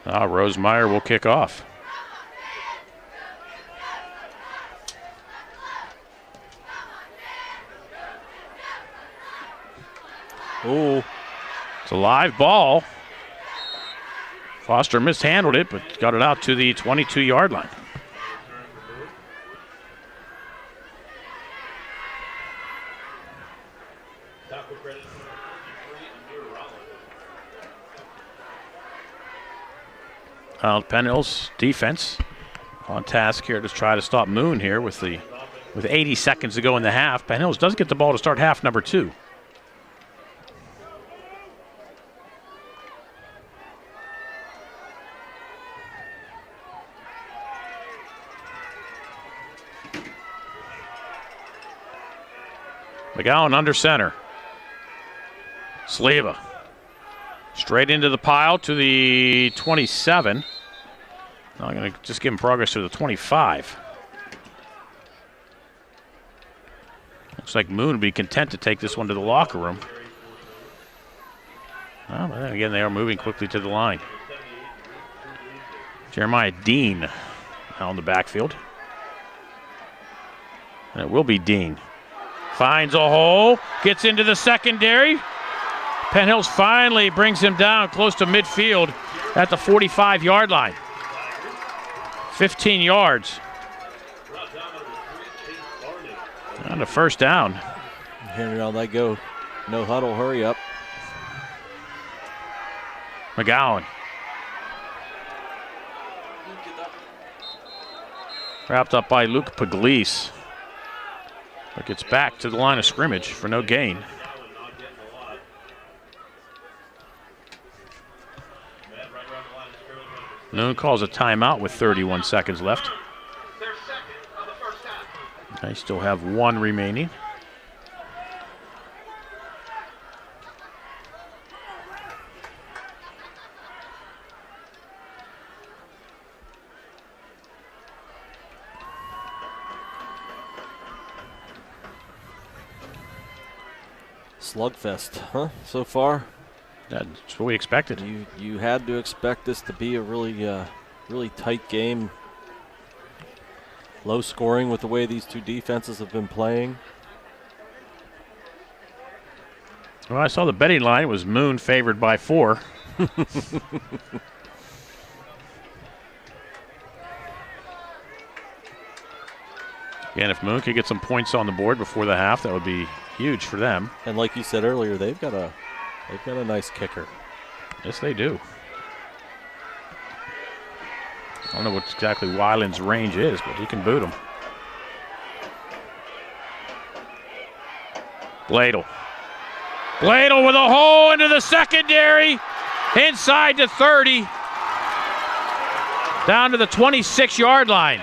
Rosemeyer will kick off. Oh, it's a live ball. Foster mishandled it, but got it out to the 22-yard line. Penn Hills defense on task here to try to stop Moon here with 80 seconds to go in the half. Penn Hills does get the ball to start half number 2. McGowan under center. Sleva. Straight into the pile to the 27. I'm going to just give him progress to the 25. Looks like Moon would be content to take this one to the locker room. Well, but then again, they are moving quickly to the line. Jeremiah Dean now in the backfield. And it will be Dean. Finds a hole, gets into the secondary. Penn Hills finally brings him down close to midfield at the 45-yard line. 15 yards. On the first down. Here how they go. No huddle, hurry up. McGowan. Wrapped up by Luke Pugliese. But gets back to the line of scrimmage for no gain. Noon calls a timeout with 31 seconds left. They still have one remaining. Slugfest, huh? So far, that's what we expected. You had to expect this to be a really tight game. Low scoring with the way these two defenses have been playing. Well, I saw the betting line. It was Moon favored by 4. Again, if Moon could get some points on the board before the half, that would be huge for them. And like you said earlier, they've got a nice kicker. Yes, they do. I don't know what exactly Weiland's range is, but he can boot him. Bladel. Bladel with a hole into the secondary. Inside to 30. Down to the 26-yard line.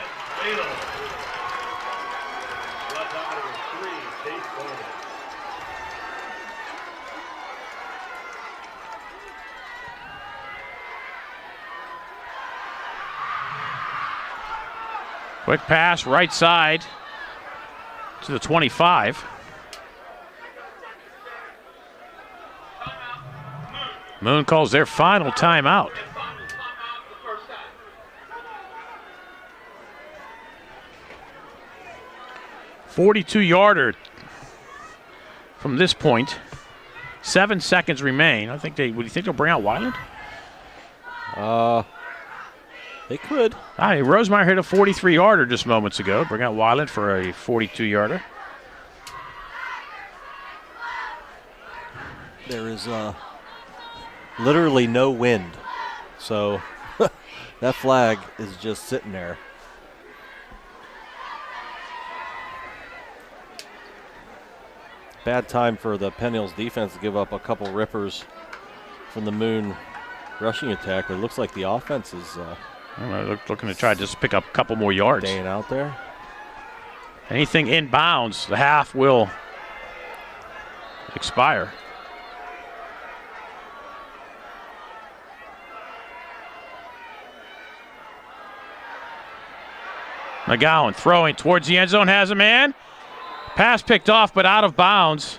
Quick pass, right side to the 25. Moon calls their final timeout. "42-yarder from this point. 7 seconds remain. Would you think they'll bring out Weiland? They could. Rosemeyer hit a 43-yarder just moments ago. Bring out Weiland for a 42-yarder. there is literally no wind. So that flag is just sitting there. Bad time for the Penn Hills defense to give up a couple rippers from the Moon rushing attack. It looks like the offense is looking to try to just pick up a couple more yards. staying out there. Anything inbounds, the half will expire. McGowan throwing towards the end zone, has a man. Pass picked off, but out of bounds.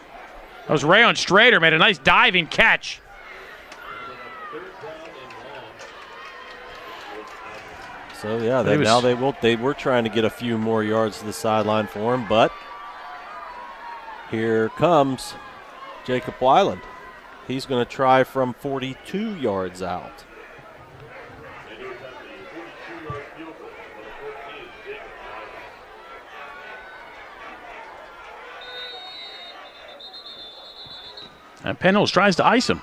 That was Rayon Strader, made a nice diving catch. So yeah, they were trying to get a few more yards to the sideline for him, but here comes Jacob Weiland. He's going to try from 42 yards out. And Penn Hills tries to ice him.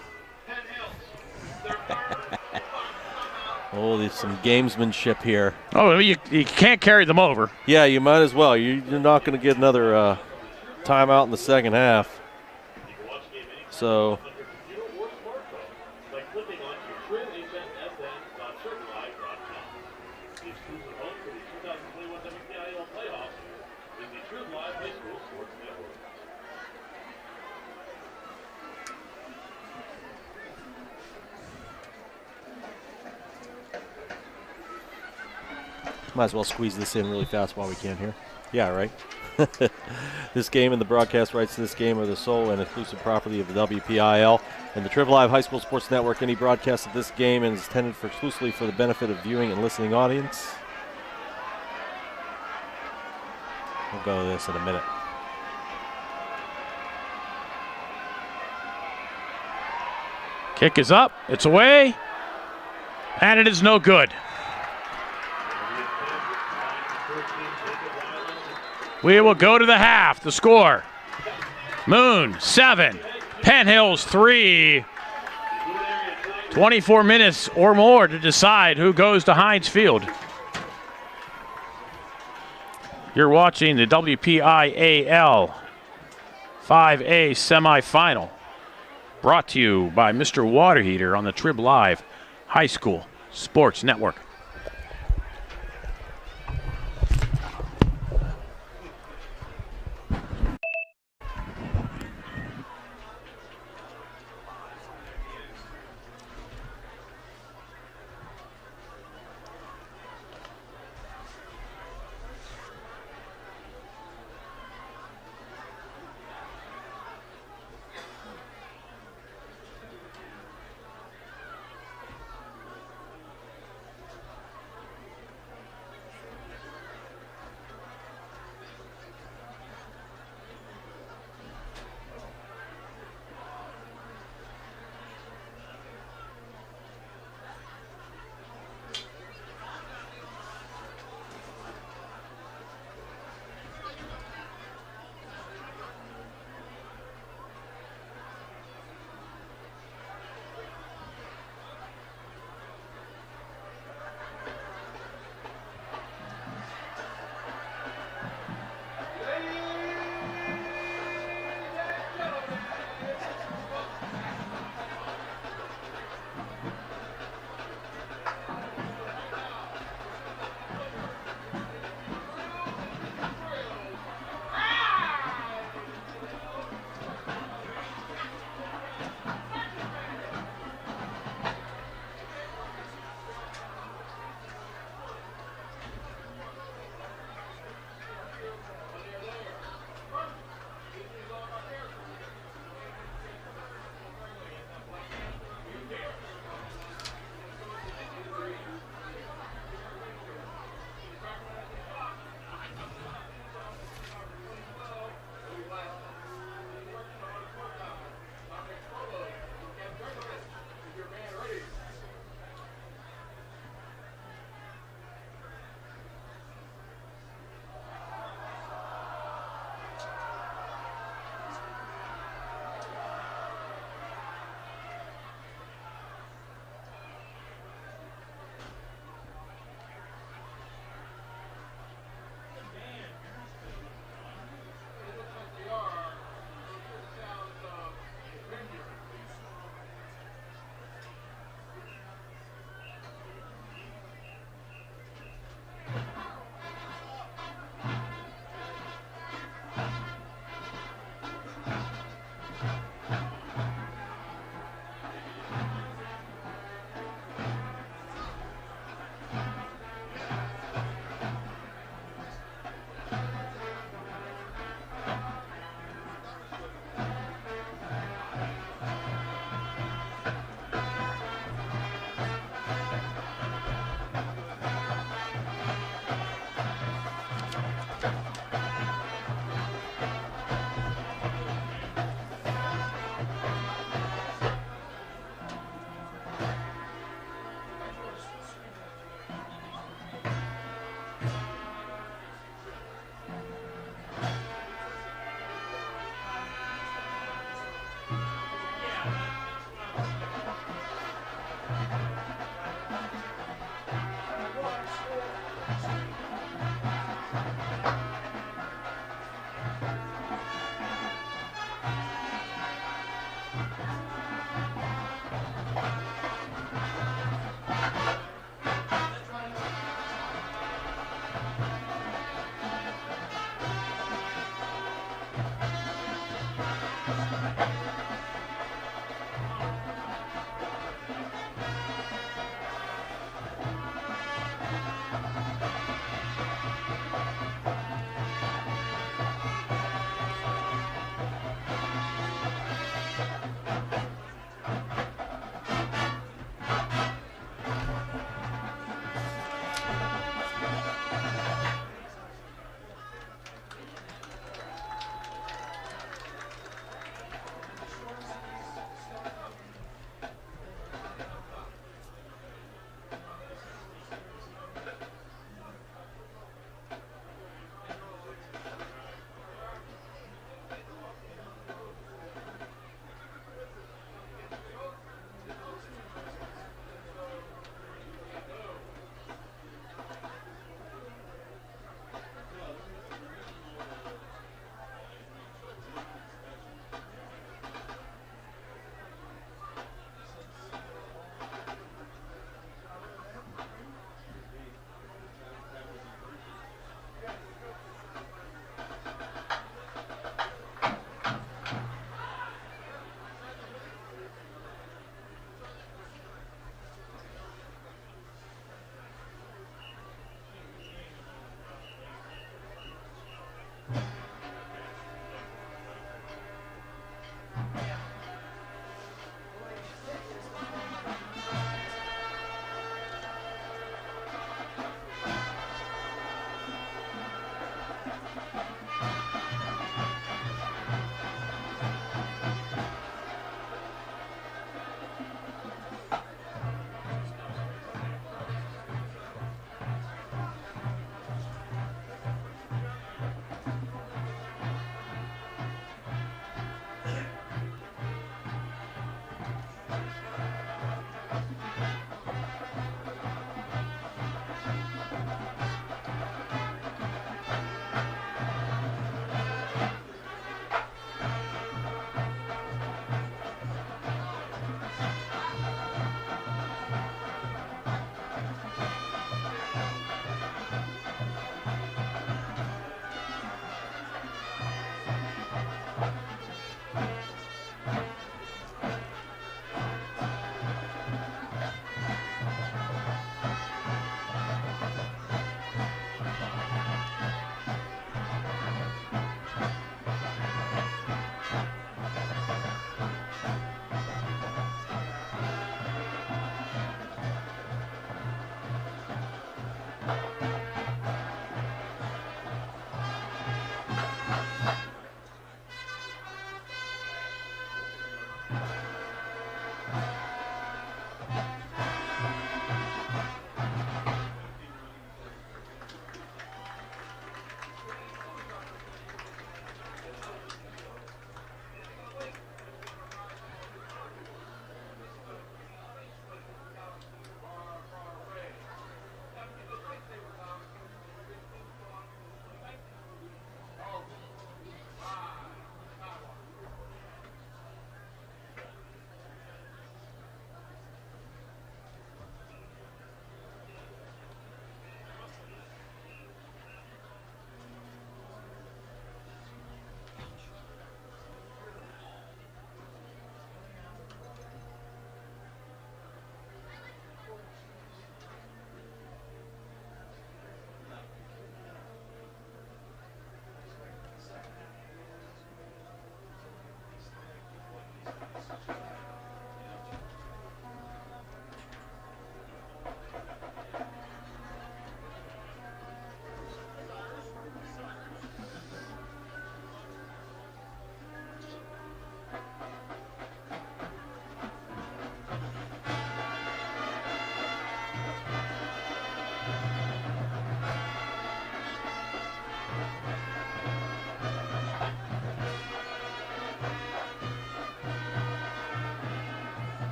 Oh, there's some gamesmanship here. Oh, you can't carry them over. Yeah, you might as well. You're not going to get another timeout in the second half. So might as well squeeze this in really fast while we can here. Yeah, right. This game and the broadcast rights to this game are the sole and exclusive property of the Wpial and the Triple Live High School Sports Network. Any broadcast of this game is intended exclusively for the benefit of viewing and listening audience. We'll go to this in a minute. Kick is up, it's away, and it is no good. We will go to the half. The score, Moon 7, Penn Hills 3. 24 minutes or more to decide who goes to Heinz Field. You're watching the WPIAL 5A semifinal, brought to you by Mr. Water Heater on the Trib Live High School Sports Network.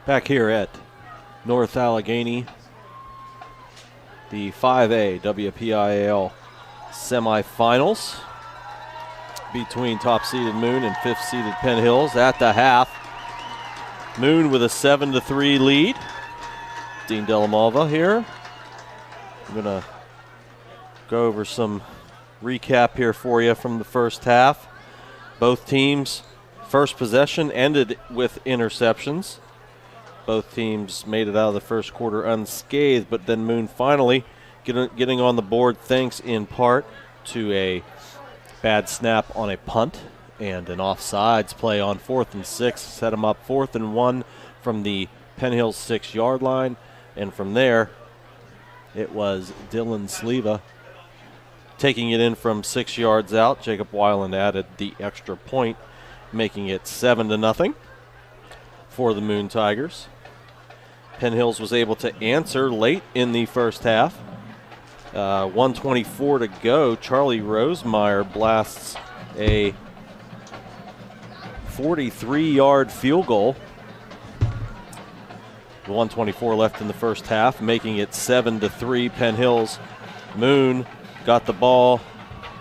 Back here at North Allegheny, the 5A WPIAL semifinals between top-seeded Moon and fifth-seeded Penn Hills at the half. Moon with a 7-3 lead. Dean Delamalva here. I'm going to go over some recap here for you from the first half. Both teams' first possession ended with interceptions. Both teams made it out of the first quarter unscathed, but then Moon finally getting on the board thanks in part to a bad snap on a punt and an offsides play on 4th and 6. Set them up 4th and 1 from the Penn Hills 6-yard line. And from there, it was Dylan Sleva taking it in from 6 yards out. Jacob Weiland added the extra point, making it 7-0 for the Moon Tigers. Penn Hills was able to answer late in the first half. 1:24 to go. Charlie Rosemeyer blasts a 43-yard field goal. 1:24 left in the first half, making it 7-3 Penn Hills. Moon got the ball,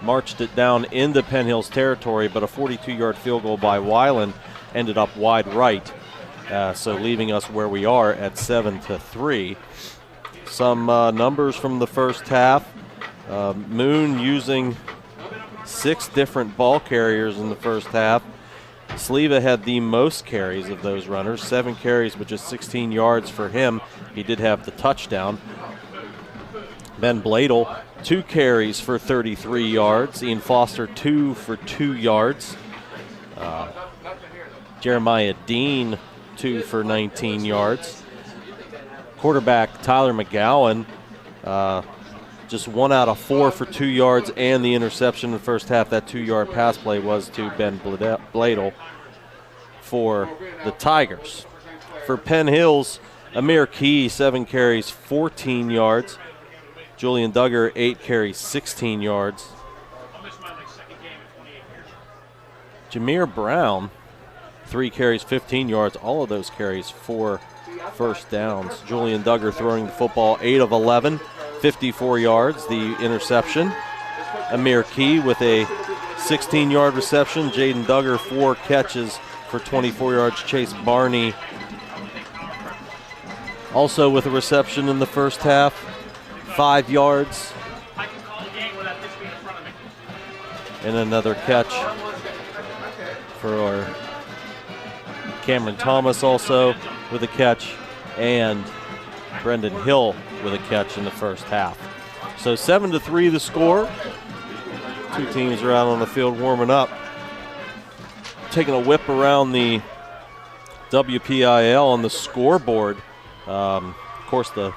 marched it down into Penn Hills territory, but a 42-yard field goal by Weiland ended up wide right. So leaving us where we are at 7-3. Some numbers from the first half. Moon using 6 different ball carriers in the first half. Sleva had the most carries of those runners, 7 carries with just 16 yards for him. He did have the touchdown. Ben Bladel, 2 carries for 33 yards. Ian Foster, 2 for 2 yards. Jeremiah Dean, 2 for 19 yards. Quarterback Tyler McGowan, just 1 out of 4 for 2 yards and the interception in the first half. That 2-yard pass play was to Ben Bladel for the Tigers. For Penn Hills, Amir Key, 7 carries, 14 yards. Julian Duggar, 8 carries, 16 yards. Jameer Brown, 3 carries, 15 yards. All of those carries for first downs. Julian Duggar throwing the football 8 of 11, 54 yards, the interception. Amir Key with a 16-yard reception. Jaden Duggar, 4 catches for 24 yards. Chase Barney also with a reception in the first half, 5 yards. And another catch for Cameron Thomas also with a catch, and Brendan Hill with a catch in the first half. So 7-3 the score. 2 teams are out on the field warming up. Taking a whip around the WPIL on the scoreboard. Of course, the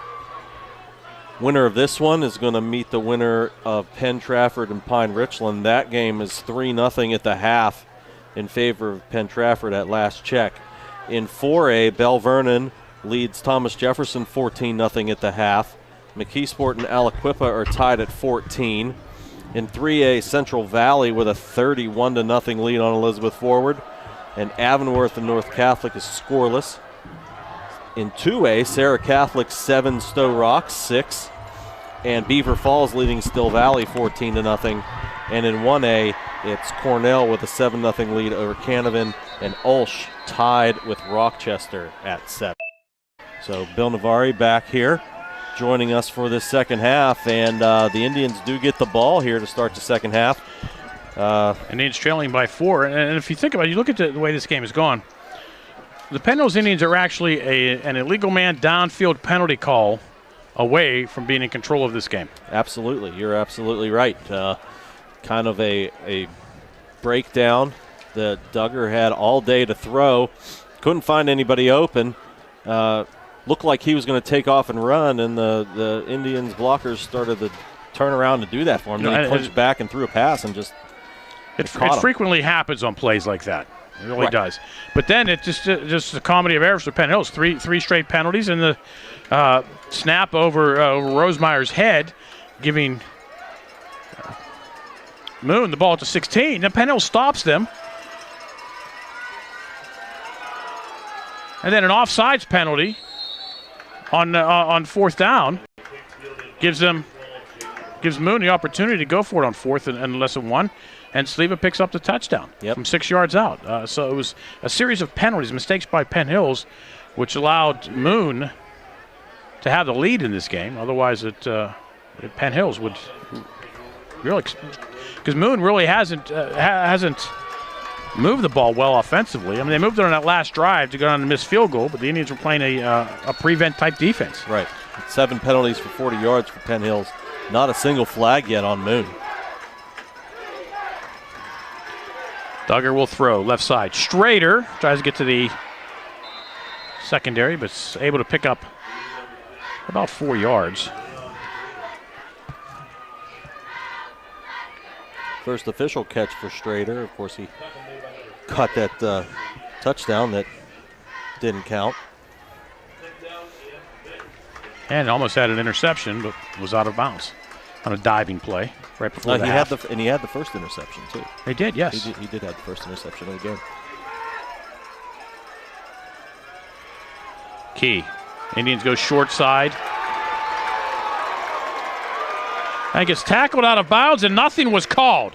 winner of this one is going to meet the winner of Penn Trafford and Pine Richland. That game is 3-0 at the half in favor of Penn Trafford at last check. In 4A, Bell Vernon leads Thomas Jefferson 14-0 at the half. McKeesport and Aliquippa are tied at 14. In 3A, Central Valley with a 31-0 lead on Elizabeth Forward. And Avonworth and North Catholic is scoreless. In 2A, Sarah Catholic 7, Stowe Rock 6. And Beaver Falls leading Still Valley 14-0. And in 1A, it's Cornell with a 7-0 lead over Canavan, and Ulsh tied with Rochester at 7. So Bill Navari back here joining us for this second half, and the Indians do get the ball here to start the second half. Indians trailing by 4, and if you think about it, you look at the way this game has gone, the Penn Hills Indians are actually an illegal man downfield penalty call away from being in control of this game. Absolutely, you're absolutely right. Kind of a breakdown that Duggar had all day to throw. Couldn't find anybody open. Looked like he was going to take off and run, and the Indians blockers started to turn around to do that for him. Then he punched back and threw a pass and just it frequently happens on plays like that. It really does. But then it's just a comedy of errors for Penn Hills. Three straight penalties, and the snap over Rosemeyer's head, giving Moon the ball at the 16. Then Penn Hills stops them. And then an offsides penalty on fourth down gives Moon the opportunity to go for it on fourth and less than one, and Sleva picks up the touchdown from 6 yards out. So it was a series of penalties, mistakes by Penn Hills, which allowed Moon to have the lead in this game. Otherwise, Penn Hills would really, because Moon really hasn't moved the ball well offensively. I mean, they moved it on that last drive to go on a missed field goal, but the Indians were playing a prevent type defense. Right. 7 penalties for 40 yards for Penn Hills. Not a single flag yet on Moon. Duggar will throw left side. Strader tries to get to the secondary, but is able to pick up about 4 yards. First official catch for Strader. Of course, he caught that touchdown that didn't count. And almost had an interception, but was out of bounds on a diving play right before the half. He had the first interception, too. He did, yes. He did have the first interception of the game. Key. Indians go short side. And gets tackled out of bounds, and nothing was called.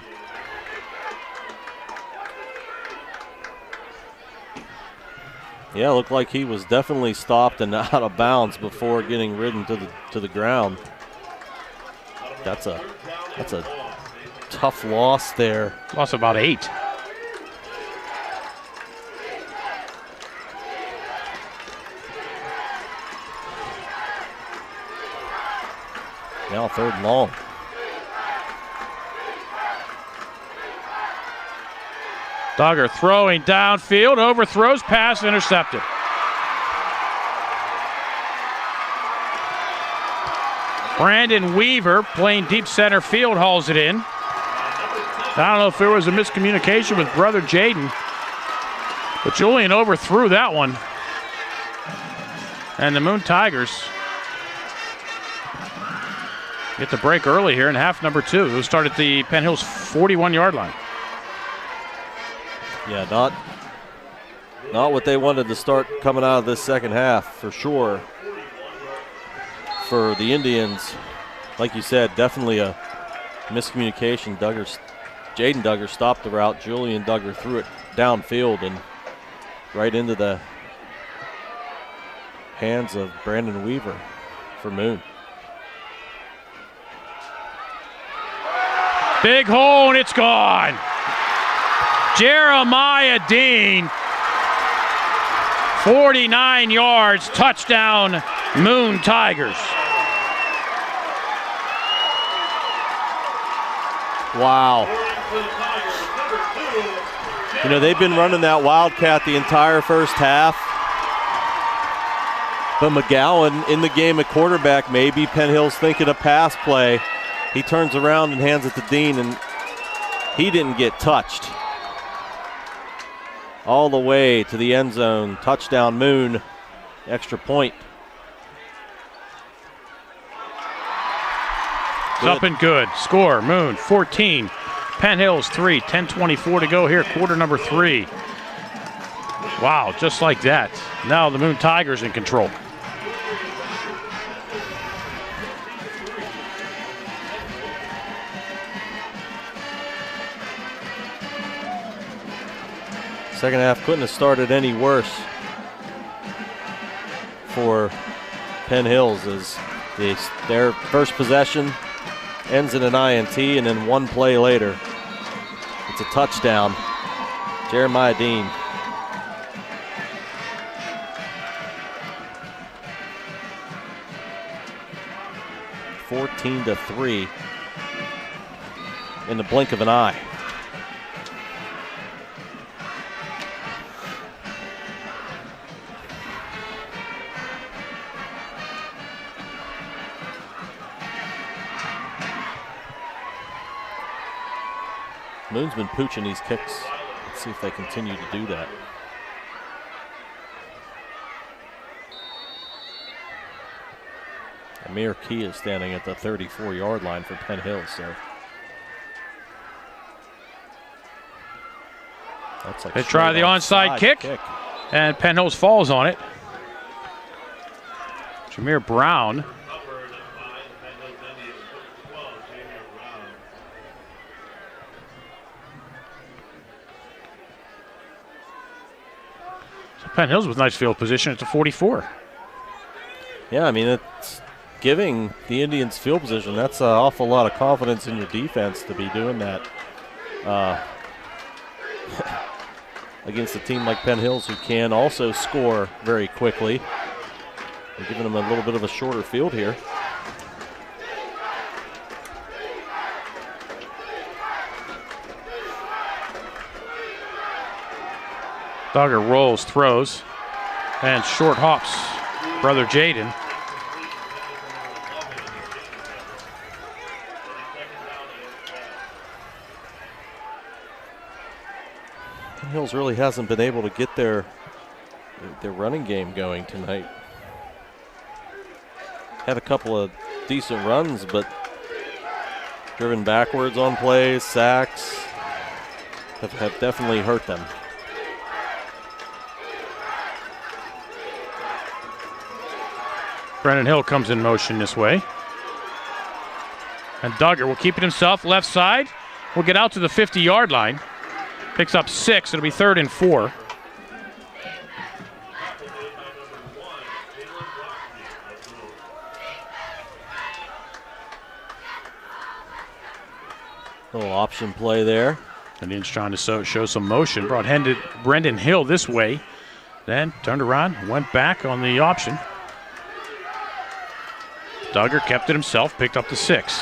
Yeah, it looked like he was definitely stopped and out of bounds before getting ridden to the ground. That's a tough loss there. Lost about 8. Now 3rd and long. Duggar throwing downfield, overthrows, pass intercepted. Brandon Weaver playing deep center field hauls it in. I don't know if there was a miscommunication with brother Jaden, but Julian overthrew that one. And the Moon Tigers get the break early here in half number 2. It will start at the Penn Hills 41-yard line. Yeah, not what they wanted to start coming out of this second half, for sure. For the Indians, like you said, definitely a miscommunication. Jaden Duggar stopped the route. Julian Duggar threw it downfield and right into the hands of Brandon Weaver for Moon. Big hole, and it's gone. Jeremiah Dean, 49 yards, touchdown, Moon Tigers. Wow. You know, they've been running that Wildcat the entire first half. But McGowan in the game at quarterback, maybe Penn Hills thinking a pass play. He turns around and hands it to Dean, and he didn't get touched. All the way to the end zone. Touchdown, Moon. Extra point. It's up and good. Score, Moon 14. Penn Hills 3. 10:24 to go here, quarter number 3. Wow, just like that. Now the Moon Tigers in control. Second half couldn't have started any worse for Penn Hills as their first possession ends in an INT, and then one play later, it's a touchdown. Jeremiah Dean. (14-3) in the blink of an eye. Moon's been pooching these kicks. Let's see if they continue to do that. Amir Key is standing at the 34-yard line for Penn Hills. So that's like they try the onside kick. And Penn Hills falls on it. Jameer Brown. So Penn Hills with nice field position at the 44. Yeah, I mean, it's giving the Indians field position. That's an awful lot of confidence in your defense to be doing that against a team like Penn Hills, who can also score very quickly. We're giving them a little bit of a shorter field here. Duggar rolls, throws, and short hops brother Jaden. Penn Hills really hasn't been able to get their running game going tonight. Had a couple of decent runs, but driven backwards on plays, sacks have definitely hurt them. Brennan Hill comes in motion this way. And Duggar will keep it himself, left side. Will get out to the 50-yard line. Picks up 6. It'll be 3rd and 4. Little option play there. Indians trying to show some motion. Brought Brendan Hill this way. Then turned around, went back on the option. Duggar kept it himself, picked up the 6.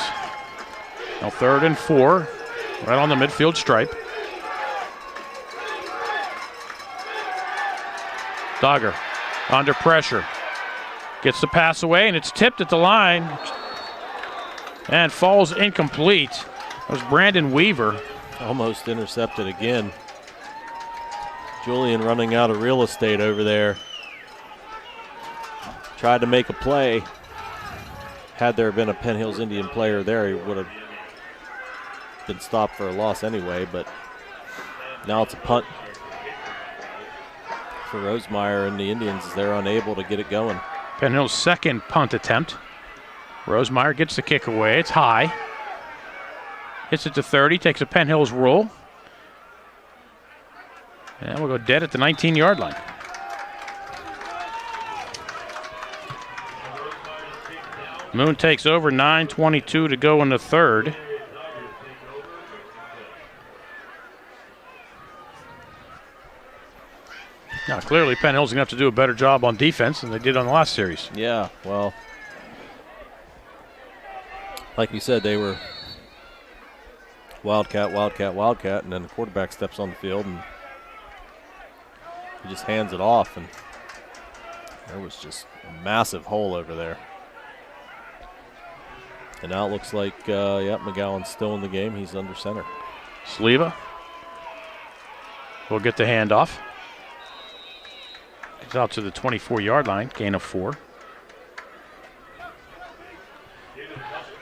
Now 3rd and 4, right on the midfield stripe. Duggar under pressure. Gets the pass away, and it's tipped at the line. And falls incomplete. That was Brandon Weaver. Almost intercepted again. Julian running out of real estate over there. Tried to make a play. Had there been a Penn Hills Indian player there, he would have been stopped for a loss anyway, but now it's a punt for Rosemeyer and the Indians as they're unable to get it going. Penn Hills' second punt attempt. Rosemeyer gets the kick away. It's high. Hits it to 30, takes a Penn Hills roll. And we'll go dead at the 19-yard line. Moon takes over, 9:22 to go in the 3rd. Now, clearly, Penn Hills is going to have to do a better job on defense than they did on the last series. Yeah, well, like you said, they were wildcat, wildcat, wildcat, and then the quarterback steps on the field and he just hands it off, and there was just a massive hole over there. And now it looks like, McGowan's still in the game. He's under center. Sleva will get the handoff. Gets out to the 24-yard line, gain of 4.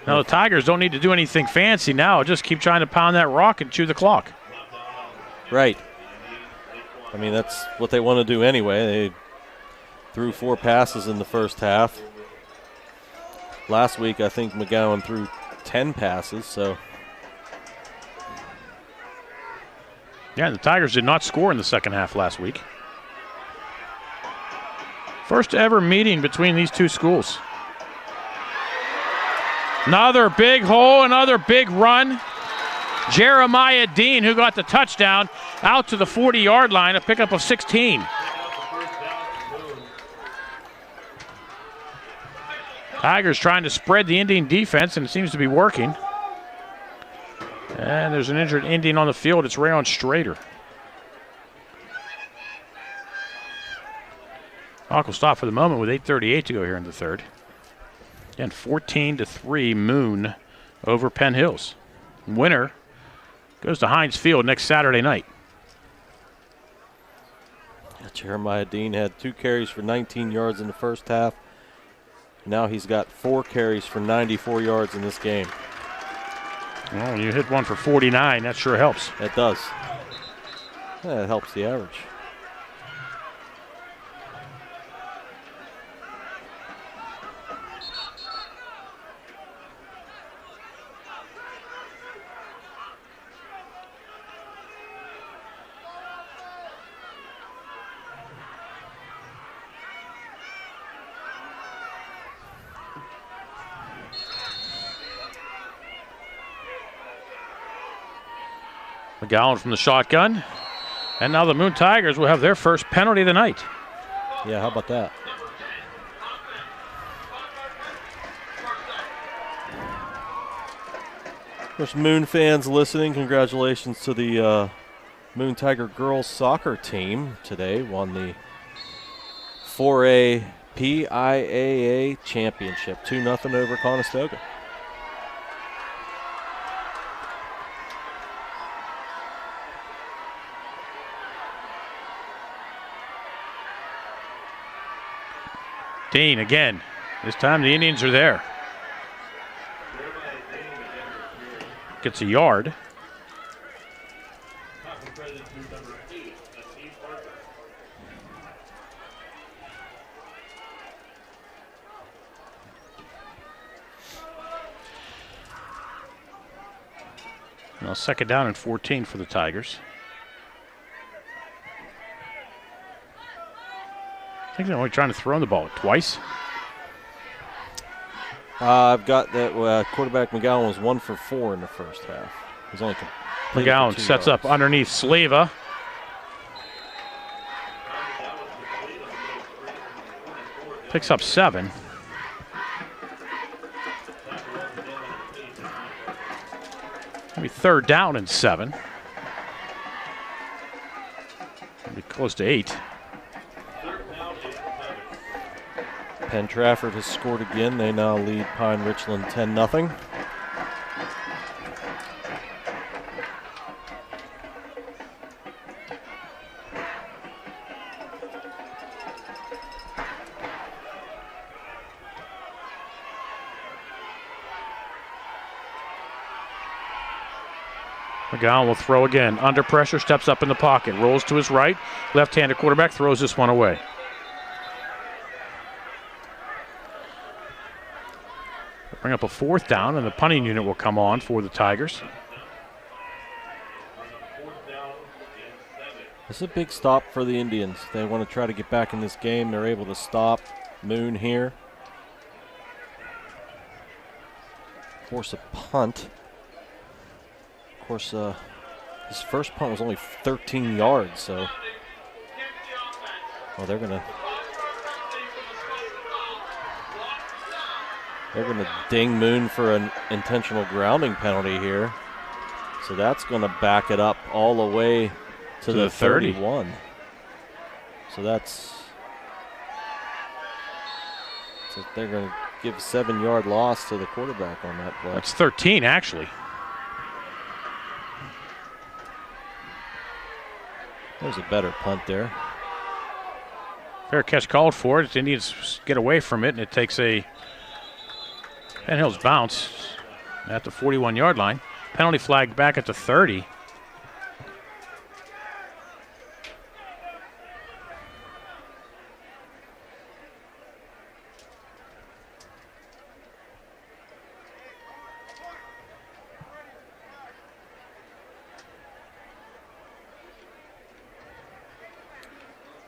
Now the Tigers don't need to do anything fancy now. Just keep trying to pound that rock and chew the clock. Right. I mean, that's what they want to do anyway. They threw 4 passes in the first half. Last week, I think McGowan threw 10 passes, so. Yeah, the Tigers did not score in the second half last week. First ever meeting between these two schools. Another big hole, another big run. Jeremiah Dean, who got the touchdown, out to the 40-yard line, a pickup of 16. Tigers trying to spread the Indian defense, and it seems to be working. And there's an injured Indian on the field. It's Rayon Strader. Clock will stop for the moment with 8:38 to go here in the 3rd. Again, 14-3 Moon over Penn Hills. Winner goes to Heinz Field next Saturday night. Jeremiah Dean had 2 carries for 19 yards in the first half. Now he's got 4 carries for 94 yards in this game. Well, you hit one for 49. That sure helps. It does. Yeah, it helps the average. McGowan from the shotgun. And now the Moon Tigers will have their first penalty of the night. Yeah, how about that? Of course, Moon fans listening, congratulations to the Moon Tiger girls soccer team today. Won the 4A PIAA championship, 2-0 over Conestoga. Dean again. This time the Indians are there. Gets a yard. Now second down and 14 for the Tigers. I think they're only trying to throw the ball twice. I've got that quarterback McGowan was 1 for 4 in the first half. He's only completed McGowan for 2 sets yards. up underneath Sleva. Picks up 7. Maybe third down and 7. Maybe close to 8. Penn Trafford has scored again. They now lead Pine Richland 10-0. McGowan will throw again. Under pressure, steps up in the pocket, rolls to his right. Left-handed quarterback throws this one away. Bring up a fourth down, and the punting unit will come on for the Tigers. This is a big stop for the Indians. They want to try to get back in this game. They're able to stop Moon here. Force a punt. Of course, his first punt was only 13 yards, so well, they're gonna ding Moon for an intentional grounding penalty here. So that's gonna back it up all the way to the 31. So they're gonna give a 7-yard loss to the quarterback on that play. That's 13, actually. There's a better punt there. Fair catch called for it. The Indians get away from it, and it takes a Penn Hills bounce at the 41-yard line. Penalty flag back at the 30.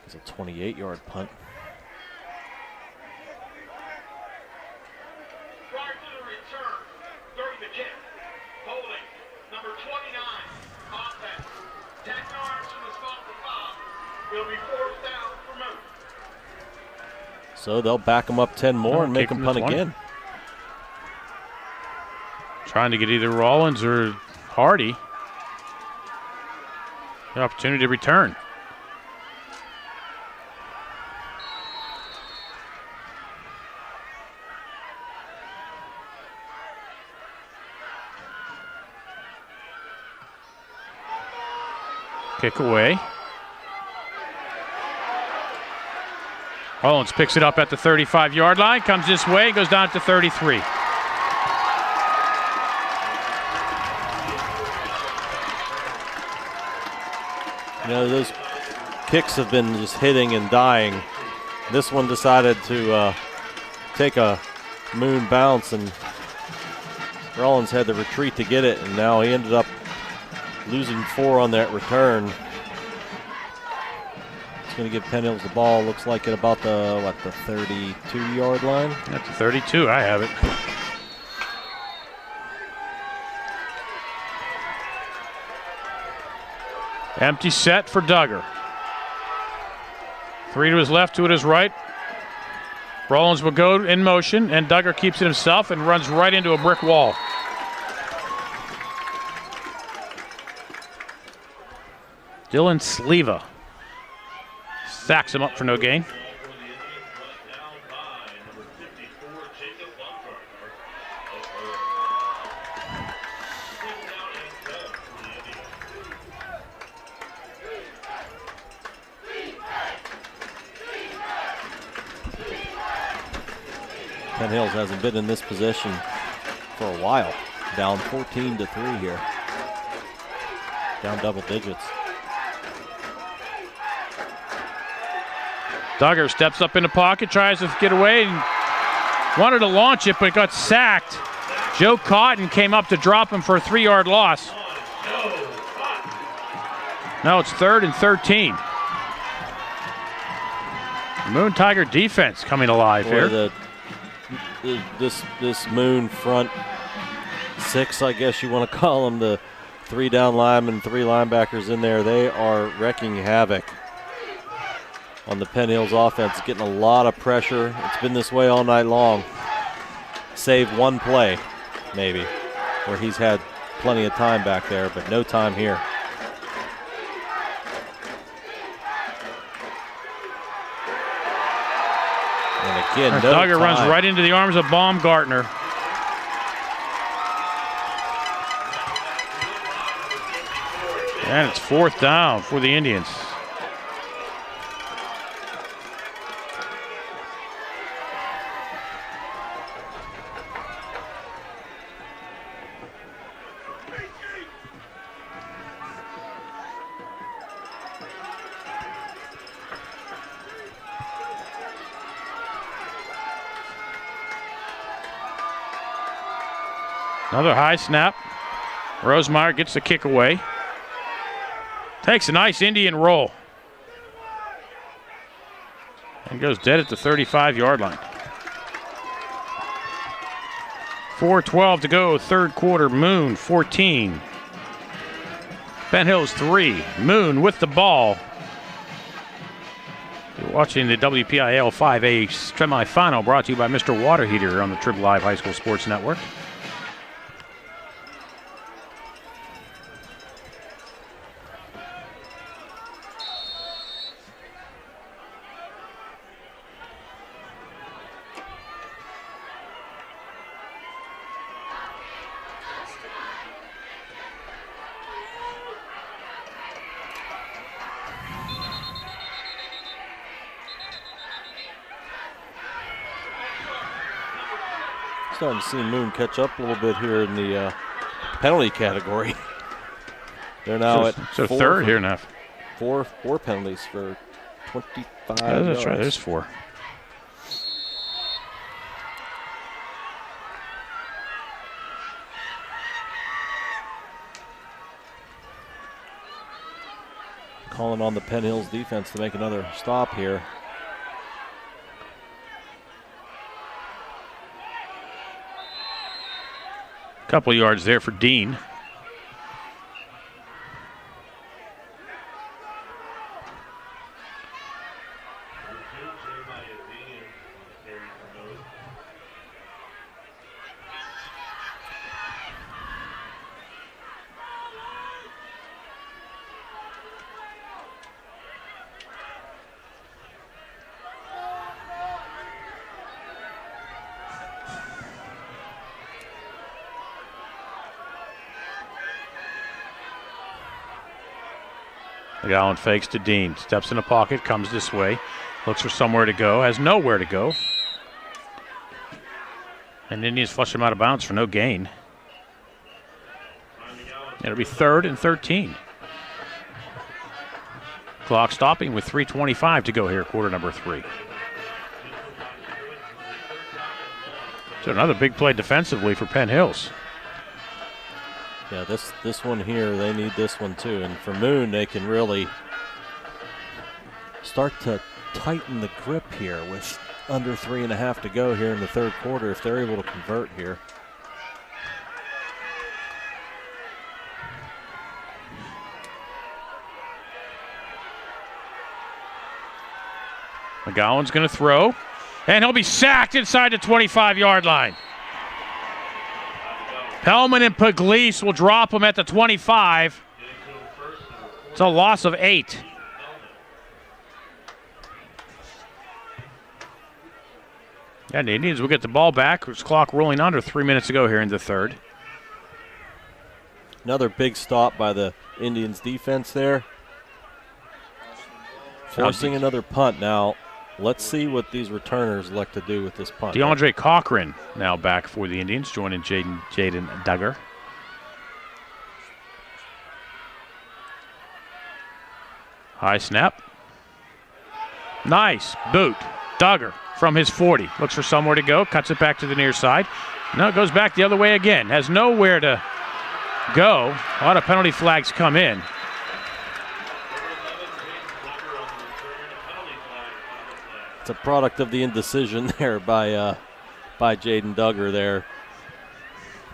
It's a 28-yard punt. Prior to the return, during the kick, holding number 29, offense. 10 yards from the spot for foul. Will be fourth down for Moon. So they'll back them up 10 more and make them punt again. Trying to get either Rollins or Hardy the opportunity to return. Kick away. Rollins picks it up at the 35-yard line, comes this way, goes down to 33. You know, those kicks have been just hitting and dying. This one decided to take a Moon bounce, and Rollins had to retreat to get it, and now he ended up losing 4 on that return. It's going to give Penn Hills the ball. Looks like at about the 32-yard line. At the 32, I have it. Empty set for Duggar. 3 to his left, 2 to his right. Rollins will go in motion, and Duggar keeps it himself and runs right into a brick wall. Dylan Sleva sacks him up for no gain. Penn Hills hasn't been in this position for a while. Down 14-3 here. Down double digits. Duggar steps up in the pocket, tries to get away, and wanted to launch it, but got sacked. Joe Cotton came up to drop him for a 3-yard loss. Now it's 3rd and 13. Moon Tiger defense coming alive here. This Moon front 6, I guess you want to call them, the 3 down linemen, 3 linebackers in there, they are wrecking havoc on the Penn Hills offense, getting a lot of pressure. It's been this way all night long. Save one play, maybe, where he's had plenty of time back there, but no time here. And again, no Duggar time. runs right into the arms of Baumgartner. And it's 4th down for the Indians. Another high snap. Rosemeyer gets the kick away. Takes a nice Indian roll. And goes dead at the 35-yard line. 4:12 to go, 3rd quarter. Moon 14. Penn Hills 3. Moon with the ball. You're watching the WPIL 5A semifinal brought to you by Mr. Water Heater on the Trib Live High School Sports Network. Starting to see Moon catch up a little bit here in the penalty category. They're now at 3rd here now. Four penalties for 25 That's yards. right, there's 4. Calling on the Penn Hills defense to make another stop here. Couple yards there for Dean. McGowan fakes to Dean, steps in the pocket, comes this way, looks for somewhere to go, has nowhere to go. And Indians flush him out of bounds for no gain. It'll be 3rd and 13. Clock stopping with 3:25 to go here, quarter number 3. So another big play defensively for Penn Hills. Yeah, this one here, they need this one too. And for Moon, they can really start to tighten the grip here with under 3.5 to go here in the 3rd quarter if they're able to convert here. McGowan's going to throw, and he'll be sacked inside the 25-yard line. Pellman and Pugliese will drop him at the 25. It's a loss of 8. Yeah, the Indians will get the ball back. There's clock rolling under 3 minutes to go here in the third. Another big stop by the Indians defense there. Forcing another punt now. Let's see what these returners elect to do with this punt. DeAndre Cochran now back for the Indians, joining Jaden Duggar. High snap. Nice boot. Duggar from his 40. Looks for somewhere to go. Cuts it back to the near side. No, it goes back the other way again. Has nowhere to go. A lot of penalty flags come in. It's a product of the indecision there by Jaden Duggar there.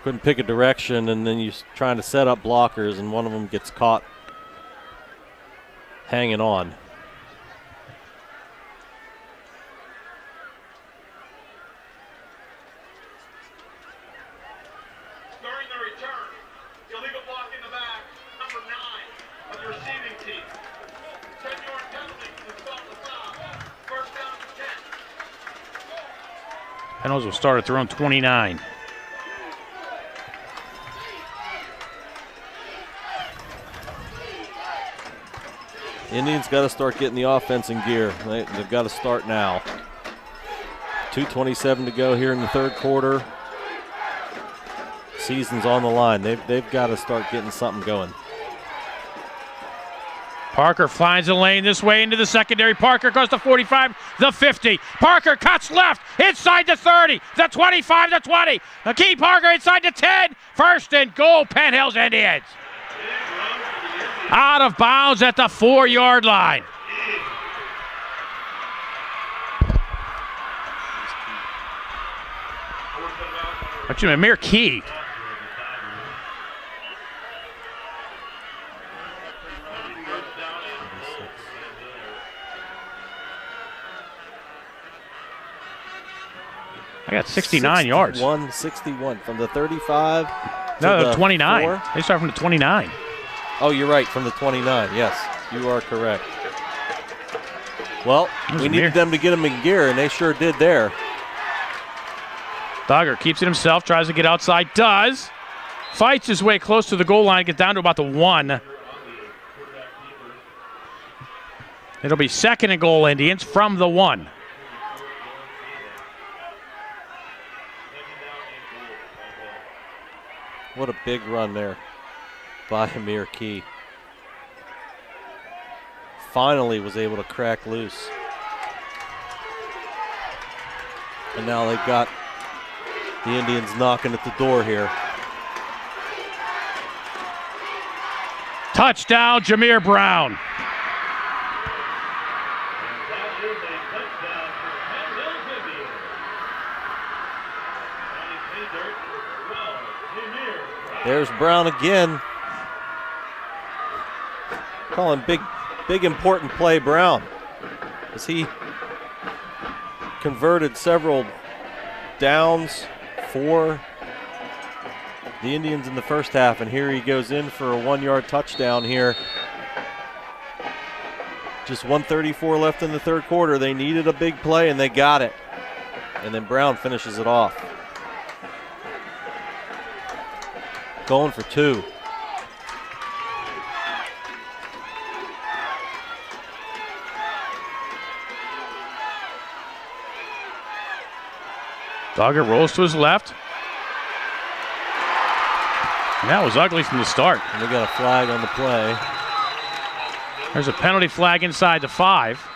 Couldn't pick a direction, and then you're trying to set up blockers, and one of them gets caught hanging on. During the return, illegal block in the back, number 9 of the receiving team. 10-yard penalty from the spot to foul. First down and 10. Penals will start at their own 29. Indians got to start getting the offense in gear. They've got to start now. 2:27 to go here in the third quarter. Season's on the line. They've got to start getting something going. Parker finds a lane this way into the secondary. Parker goes to 45, the 50. Parker cuts left, inside the 30, the 25, the 20. Akeem Parker inside the 10. First and goal, Penn Hills Indians. Out of bounds at the 4-yard line. What's your name? Amir Key. I got 69 yards. 61 from the 35. No, the 29. 4. They start from the 29. Oh, you're right, from the 29. Yes, you are correct. Well, we needed them to get them in gear, and they sure did there. Duggar keeps it himself, tries to get outside, does. Fights his way close to the goal line, gets down to about the 1. It'll be second and goal, Indians, from the 1. What a big run there by Amir Key. Finally was able to crack loose. And now they've got the Indians knocking at the door here. Touchdown, Jameer Brown. There's Brown again. Calling big important play Brown, as he converted several downs for the Indians in the first half, and here he goes in for a 1-yard touchdown here. Just 1:34 left in the third quarter. They needed a big play, and they got it. And then Brown finishes it off. Going for 2. Duggar rolls to his left. And that was ugly from the start. And we got a flag on the play. There's a penalty flag inside the 5.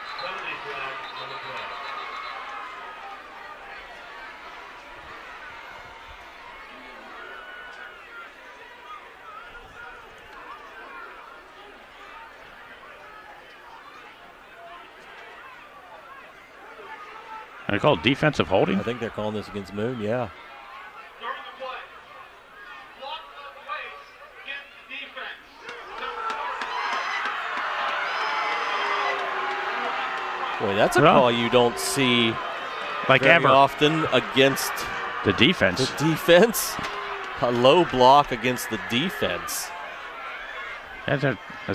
Are they called defensive holding? I think they're calling this against Moon, yeah. During the play, block of the waist against defense. Boy, that's a call you don't see like very ever often against the defense. the defense. A low block against the defense. That's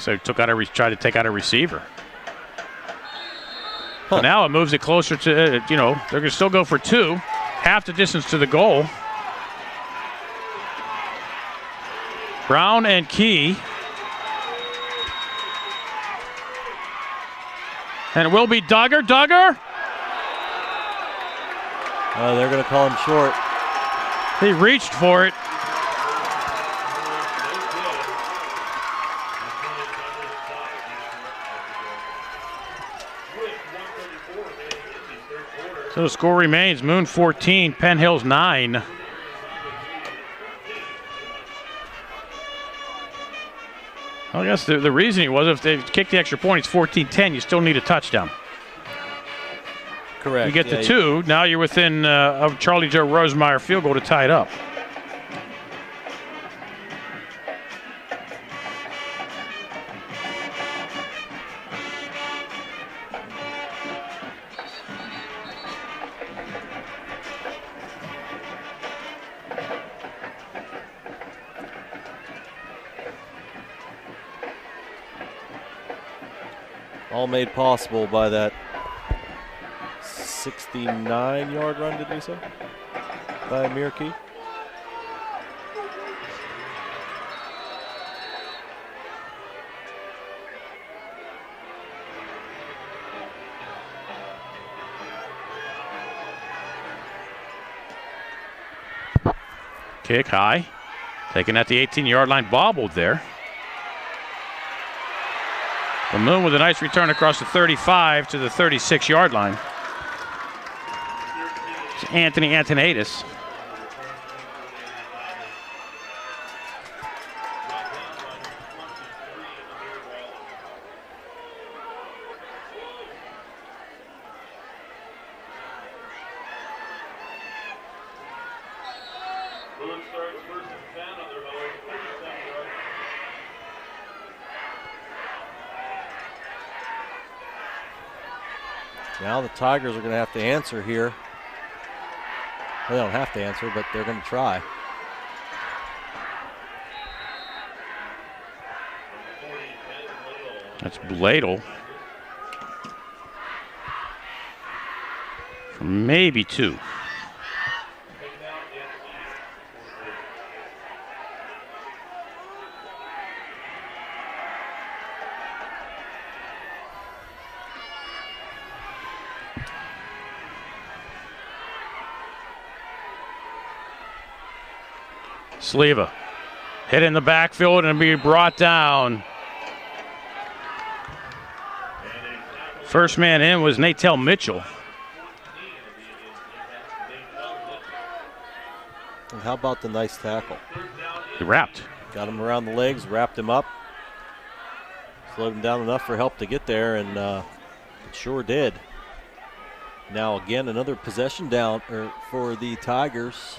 they tried to take out a receiver. So now it moves it closer to, they're going to still go for 2, half the distance to the goal. Brown and Key. And it will be Duggar. They're going to call him short. He reached for it. So the score remains Moon 14, Penn Hills 9. I guess the reasoning was if they kick the extra point, it's 14-10. You still need a touchdown. Correct. You get the 2. Now you're within of Charlie Joe Rosemeyer field goal to tie it up. All made possible by that 69-yard run, did we say? By Amir Key. Kick high. Taken at the 18-yard line, bobbled there. The Moon with a nice return across the 35 to the 36-yard line. It's Anthony Antonaitis. Now the Tigers are going to have to answer here. Well, they don't have to answer, but they're going to try. That's Bladel. For maybe 2. Sleva hit in the backfield and be brought down. First man in was Natel Mitchell. And how about the nice tackle? He wrapped. Got him around the legs, wrapped him up. Slowed him down enough for help to get there, and it sure did. Now again, another possession down for the Tigers.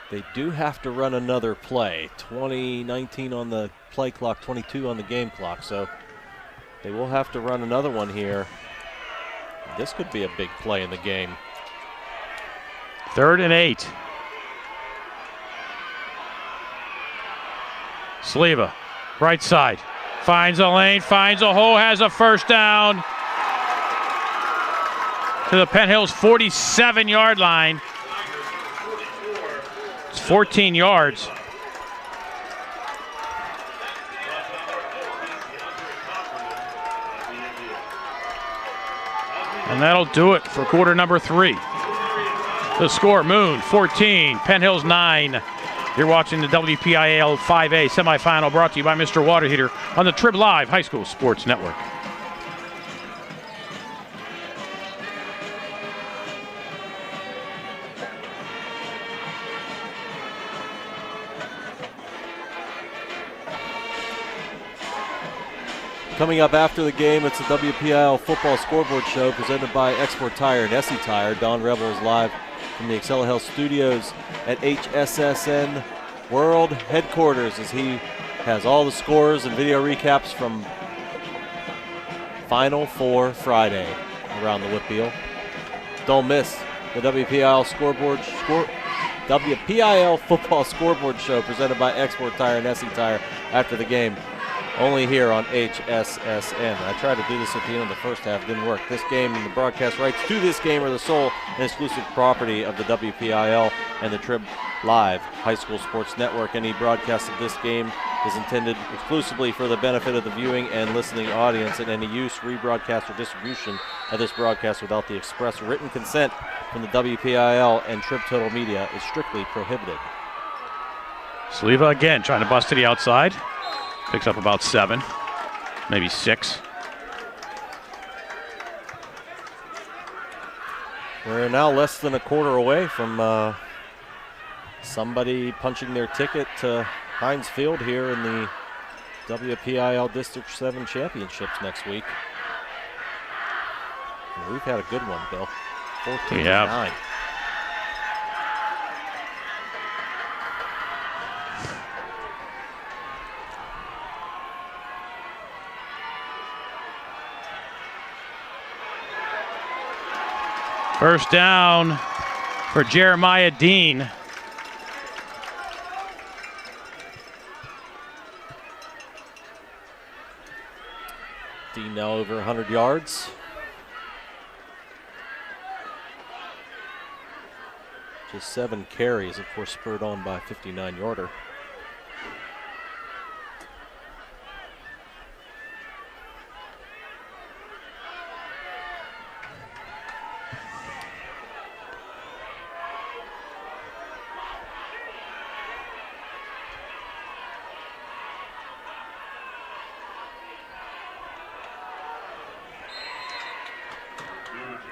They do have to run another play. 19 on the play clock, 22 on the game clock. So they will have to run another one here. This could be a big play in the game. 3rd and 8. Sleva, right side. Finds a lane, finds a hole, has a first down to the Penn Hills 47-yard line. 14 yards. And that'll do it for quarter number 3. The score, Moon 14, Penn Hills 9. You're watching the WPIAL 5A semifinal, brought to you by Mr. Water Heater on the Trib Live High School Sports Network. Coming up after the game, it's the WPIL Football Scoreboard Show presented by Export Tire and Essie Tire. Don Rebel is live from the Excella Health Studios at HSSN World Headquarters as he has all the scores and video recaps from Final Four Friday around the Wpial. Don't miss the WPIL WPIL football scoreboard show presented by Export Tire and SE Tire after the game. Only here on HSSN. I tried to do this at the end of the first half. Didn't work. This game and the broadcast rights to this game are the sole and exclusive property of the WPIL and the Trib Live High School Sports Network. Any broadcast of this game is intended exclusively for the benefit of the viewing and listening audience, and any use, rebroadcast, or distribution of this broadcast without the express written consent from the WPIL and Trib Total Media is strictly prohibited. Sleva again trying to bust to the outside. Picks up about 7, maybe 6. We're now less than a quarter away from somebody punching their ticket to Heinz Field here in the WPIL District 7 Championships next week. And we've had a good one, Bill. 14-9. First down for Jeremiah Dean. Dean now over 100 yards. Just 7 carries, of course, spurred on by a 59-yarder.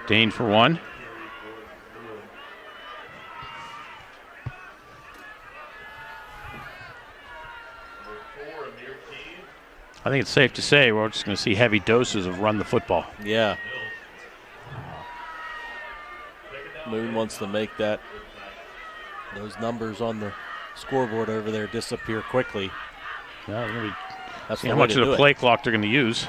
Dean for 1. I think it's safe to say we're just going to see heavy doses of run the football. Yeah. Moon wants to make those numbers on the scoreboard over there disappear quickly. Yeah, that's how much of the play clock they're going to use.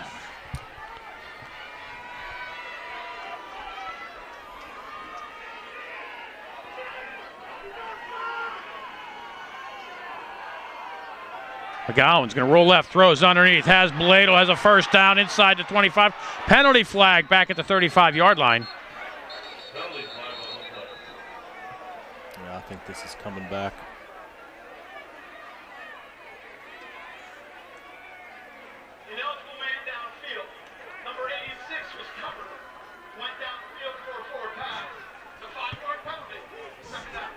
McGowan's going to roll left, throws underneath, has Bladel, has a first down inside the 25. Penalty flag back at the 35-yard line. Yeah, I think this is coming back. Ineligible man downfield. Number 86 was covered. Went downfield for a 4 pass. The 5-yard penalty. Second down.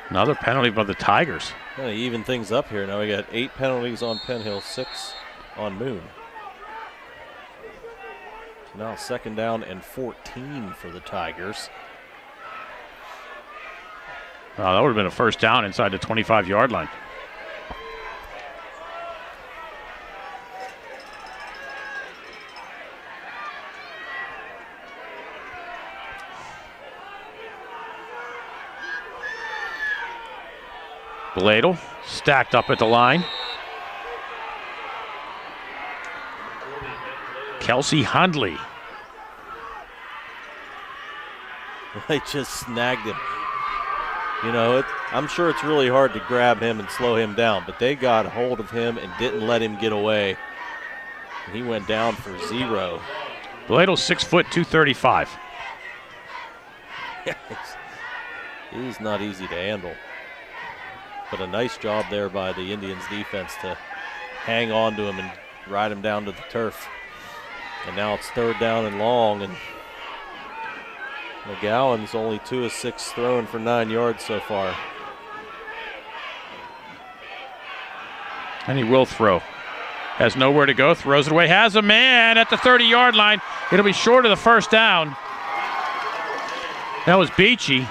Another penalty by the Tigers. Gonna even things up here. Now we got 8 penalties on Penn Hills, 6 on Moon. So now second down and 14 for the Tigers. Wow, that would have been a first down inside the 25-yard line. Bladel stacked up at the line. Kelsey Hundley. They just snagged him. You know, I'm sure it's really hard to grab him and slow him down, but they got a hold of him and didn't let him get away. And he went down for 0. Bladel 6 foot 235. He's not easy to handle. But a nice job there by the Indians defense to hang on to him and ride him down to the turf. And now it's third down and long, and McGowan's only 2 of 6 throwing for 9 yards so far. And he will throw. Has nowhere to go, throws it away, has a man at the 30-yard line. It'll be short of the first down. That was Beachy.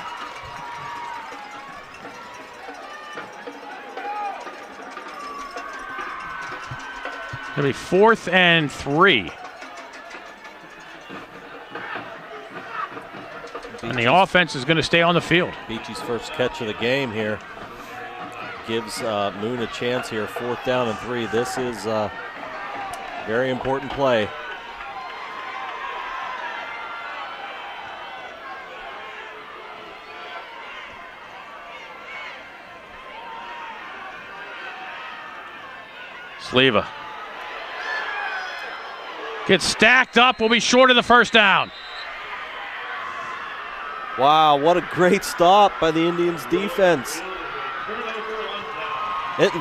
It'll be 4th and 3. And the offense is going to stay on the field. Beachy's first catch of the game here. gives Moon a chance here. 4th down and 3. This is a very important play. Sleva gets stacked up, will be short of the first down. Wow, what a great stop by the Indians defense. It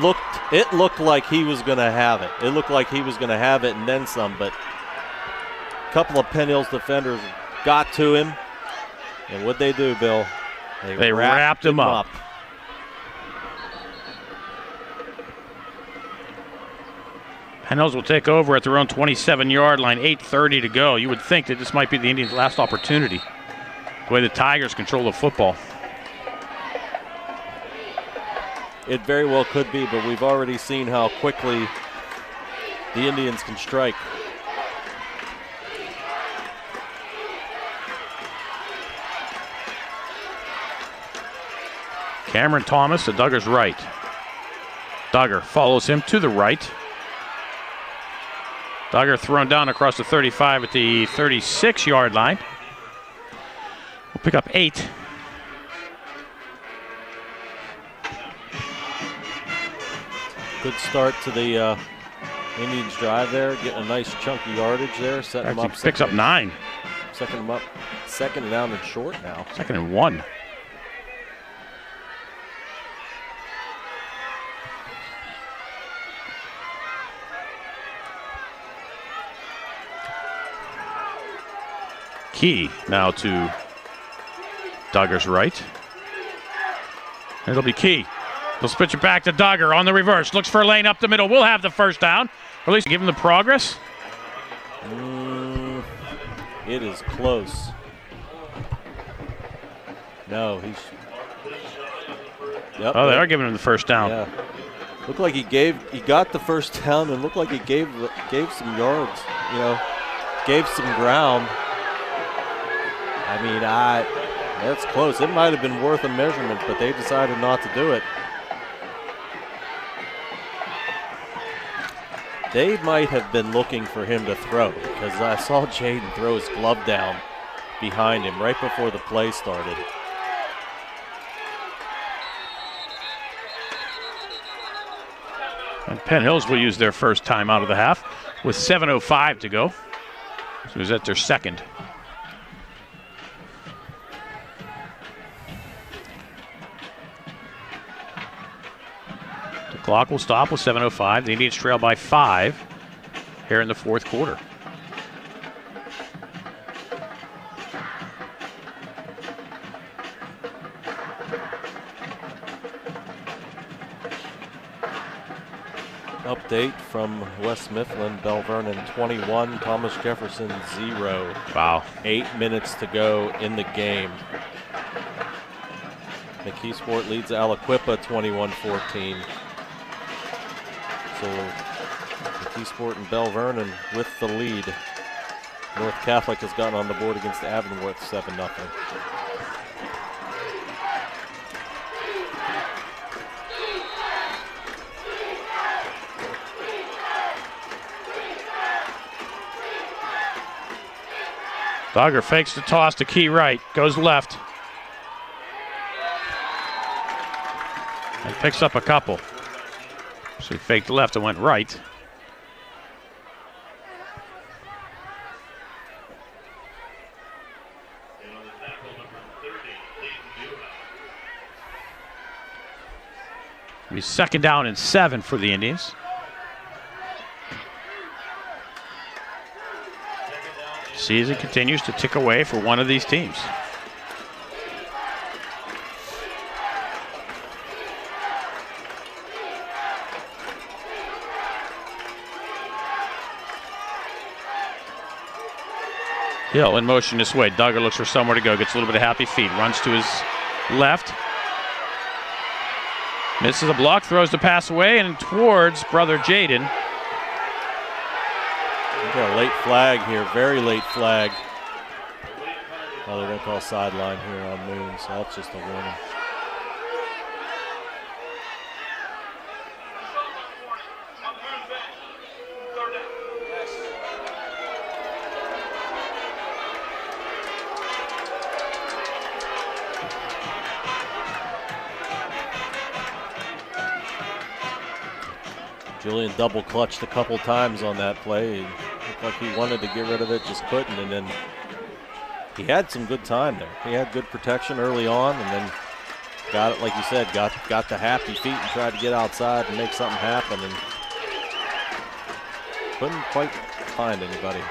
looked like he was going to have it. It looked like he was going to have it and then some, but a couple of Penn Hills defenders got to him. And what'd they do, Bill? They wrapped him up. Penn Hills will take over at their own 27-yard line, 8:30 to go. You would think that this might be the Indians' last opportunity, the way the Tigers control the football. It very well could be, but we've already seen how quickly the Indians can strike. Cameron Thomas to Duggar's right. Duggar follows him to the right. Duggar thrown down across the 35 at the 36-yard line. We'll pick up 8. Good start to the Indians drive there, getting a nice chunky yardage there, setting them up. Picks up 9. Second them up, 2nd down and short now. 2nd and 1. Key now to Duggar's right. It'll be Key. They'll switch it back to Duggar on the reverse. Looks for a lane up the middle. We'll have the first down. Or at least give him the progress. It is close. No, he's. Yep. Oh, they are giving him the first down. Yeah. Looked like he got the first down and looked like he gave some yards. Gave some ground. I mean, that's close. It might have been worth a measurement, but they decided not to do it. They might have been looking for him to throw, because I saw Jaden throw his glove down behind him right before the play started. And Penn Hills will use their first time out of the half with 7:05 to go. So it was at their second. Clock will stop with 7:05. The Indians trail by 5 here in the 4th quarter. Update from West Mifflin, Bell Vernon 21, Thomas Jefferson 0. Wow. 8 minutes to go in the game. McKeesport leads Aliquippa 21-14. So McKeesport and Bell Vernon with the lead. North Catholic has gotten on the board against Avonworth 7-0. Duggar fakes the toss to Key right, goes left. And picks up a couple. So he faked left and went right. It'll be 2nd down and 7 for the Indians. Season continues to tick away for one of these teams. Hill in motion this way. Duggar looks for somewhere to go. Gets a little bit of happy feet. Runs to his left. Misses a block. Throws the pass away and towards brother Jaden. We got a late flag here. Very late flag. Oh, they're going to call sideline here on Moon, so that's just a warning. Julian double clutched a couple times on that play. It looked like he wanted to get rid of it, just couldn't. And then he had some good time there. He had good protection early on, and then got it, like you said, got the happy feet and tried to get outside and make something happen, and couldn't quite find anybody.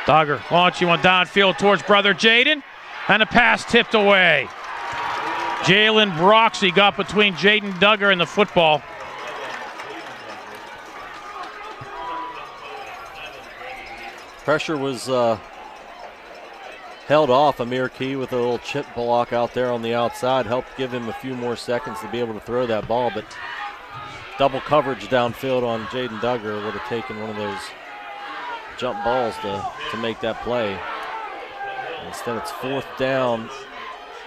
Duggar launching one downfield towards brother Jaden, and a pass tipped away. Jalen Broxy got between Jaden Duggar and the football. Pressure was held off. Amir Key with a little chip block out there on the outside helped give him a few more seconds to be able to throw that ball, but double coverage downfield on Jaden Duggar would have taken one of those jump balls to make that play. Instead, it's 4th down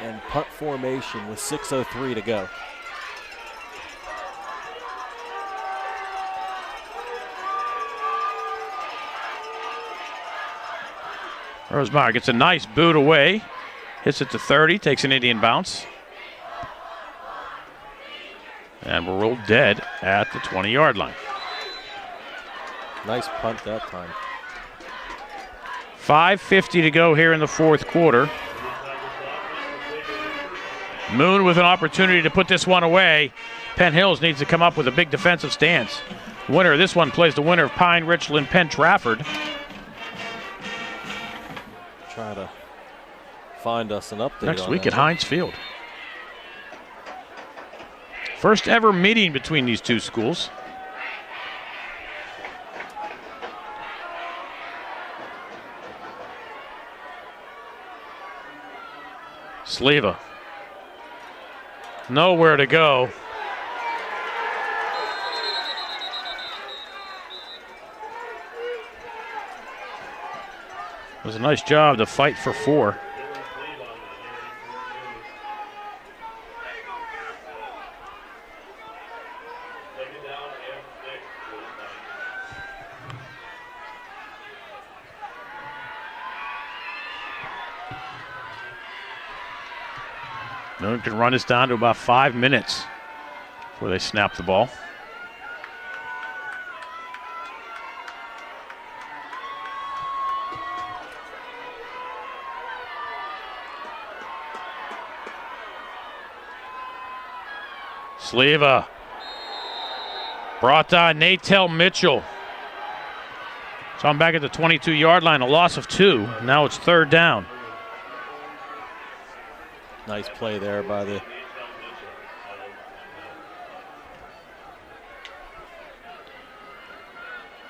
and punt formation with 6:03 to go. Rosemeyer gets a nice boot away, hits it to 30, takes an Indian bounce. And we're rolled dead at the 20-yard line. Nice punt that time. 5:50 to go here in the 4th quarter. Moon with an opportunity to put this one away. Penn Hills needs to come up with a big defensive stance. Winner of this one plays the winner of Pine, Richland, Penn Trafford. Try to find us an update next on week that. at Heinz Field. First ever meeting between these two schools. Sleva. Nowhere to go. It was a nice job to fight for 4. Moon can run this down to about 5 minutes before they snap the ball. Sleva brought on Natel Mitchell. So I'm back at the 22-yard line, a loss of 2. Now it's 3rd down. Nice play there by the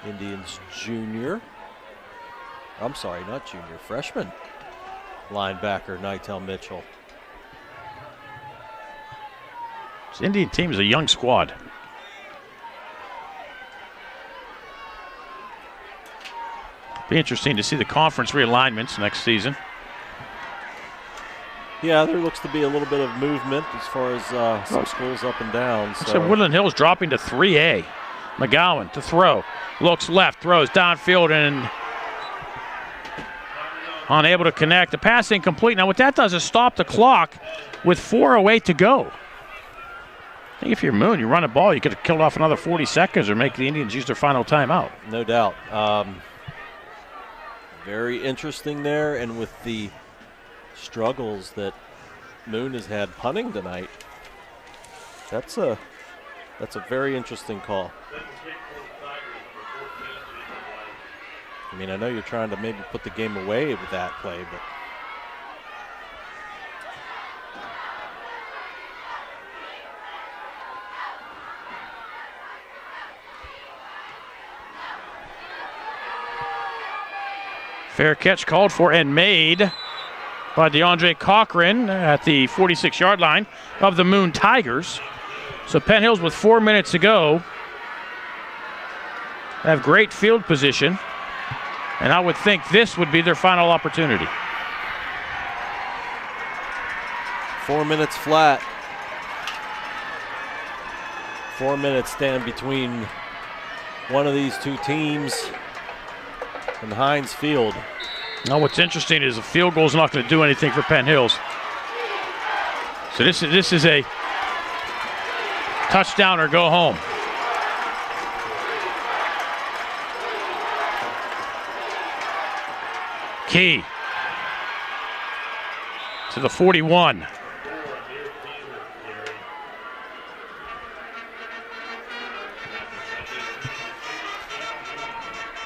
Indians junior. I'm sorry, not junior, freshman linebacker Natel Mitchell. This Indian team is a young squad. Be interesting to see the conference realignments next season. Yeah, there looks to be a little bit of movement as far as some schools up and down. So Woodland Hills dropping to 3A. McGowan to throw. Looks left, throws downfield, and unable to connect. The pass incomplete. Now what that does is stop the clock with 4:08 to go. I think if you're Moon, you run a ball, you could have killed off another 40 seconds or make the Indians use their final timeout. No doubt. Very interesting there, and with the struggles that Moon has had punting tonight, that's a very interesting call. I mean, I know you're trying to maybe put the game away with that play, but fair catch called for and made by DeAndre Cochran at the 46-yard line of the Moon Tigers. So Penn Hills with 4 minutes to go have great field position, and I would think this would be their final opportunity. 4 minutes flat. 4 minutes stand between one of these two teams and Heinz Field. Now what's interesting is a field goal is not going to do anything for Penn Hills. So this is a touchdown or go home. Key to the 41.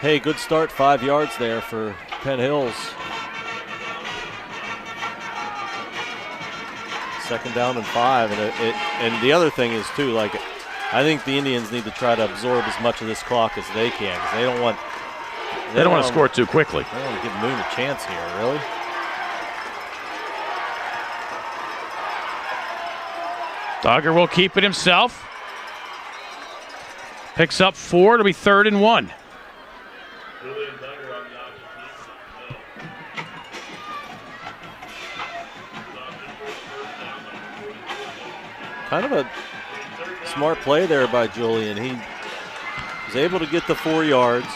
Hey, good start, 5 yards there for Penn Hills. Second down and 5, and the other thing is too, like, I think the Indians need to try to absorb as much of this clock as they can, because they don't want to score too quickly. They don't want to give Moon a chance here, really. Duggar will keep it himself. Picks up 4. It'll be 3rd and 1. Kind of a smart play there by Julian. He was able to get the 4 yards.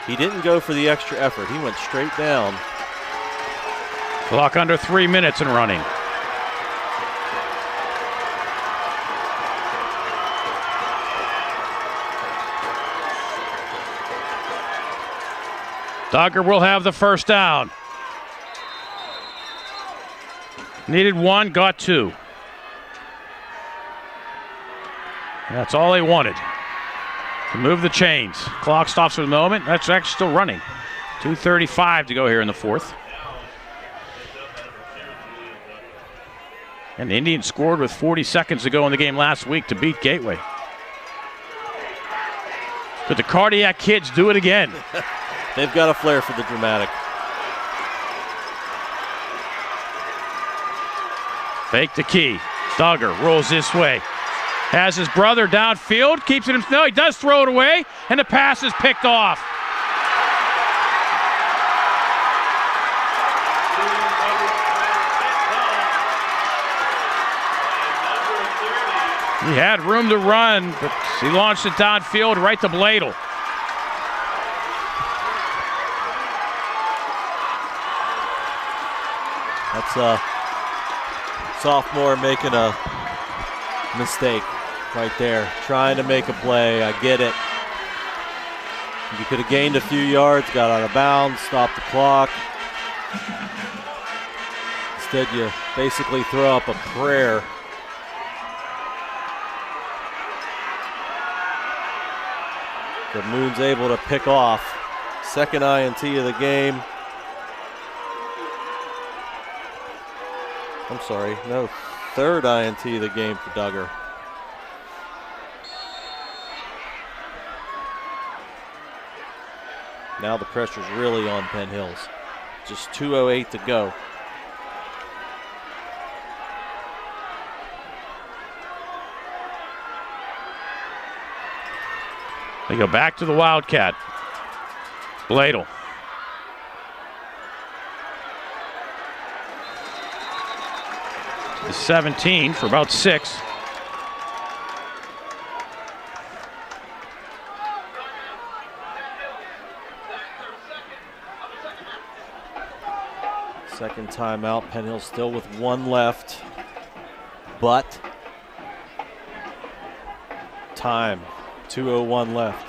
He didn't go for the extra effort. He went straight down. Clock under 3 minutes and running. Duggar will have the first down. Needed 1, got 2. That's all they wanted. To move the chains. Clock stops for the moment. That's actually still running. 2:35 to go here in the 4th. And the Indians scored with 40 seconds to go in the game last week to beat Gateway. Could the Cardiac Kids do it again? They've got a flair for the dramatic. Fake the key. Duggar rolls this way. Has his brother downfield, keeps it. No, he does throw it away, and the pass is picked off. He had room to run, but he launched it downfield right to Bladel. That's a sophomore making a mistake right there, trying to make a play. I get it. You could have gained a few yards, got out of bounds, stopped the clock. Instead, you basically throw up a prayer. The Moon's able to pick off. Second INT of the game. I'm sorry, no, third INT of the game for Duggar. Now the pressure's really on Penn Hills. Just 2:08 to go. They go back to the Wildcat. Bladel. The 17 for about 6. Second timeout. Penn Hills still with 1 left. But time. 2:01 left.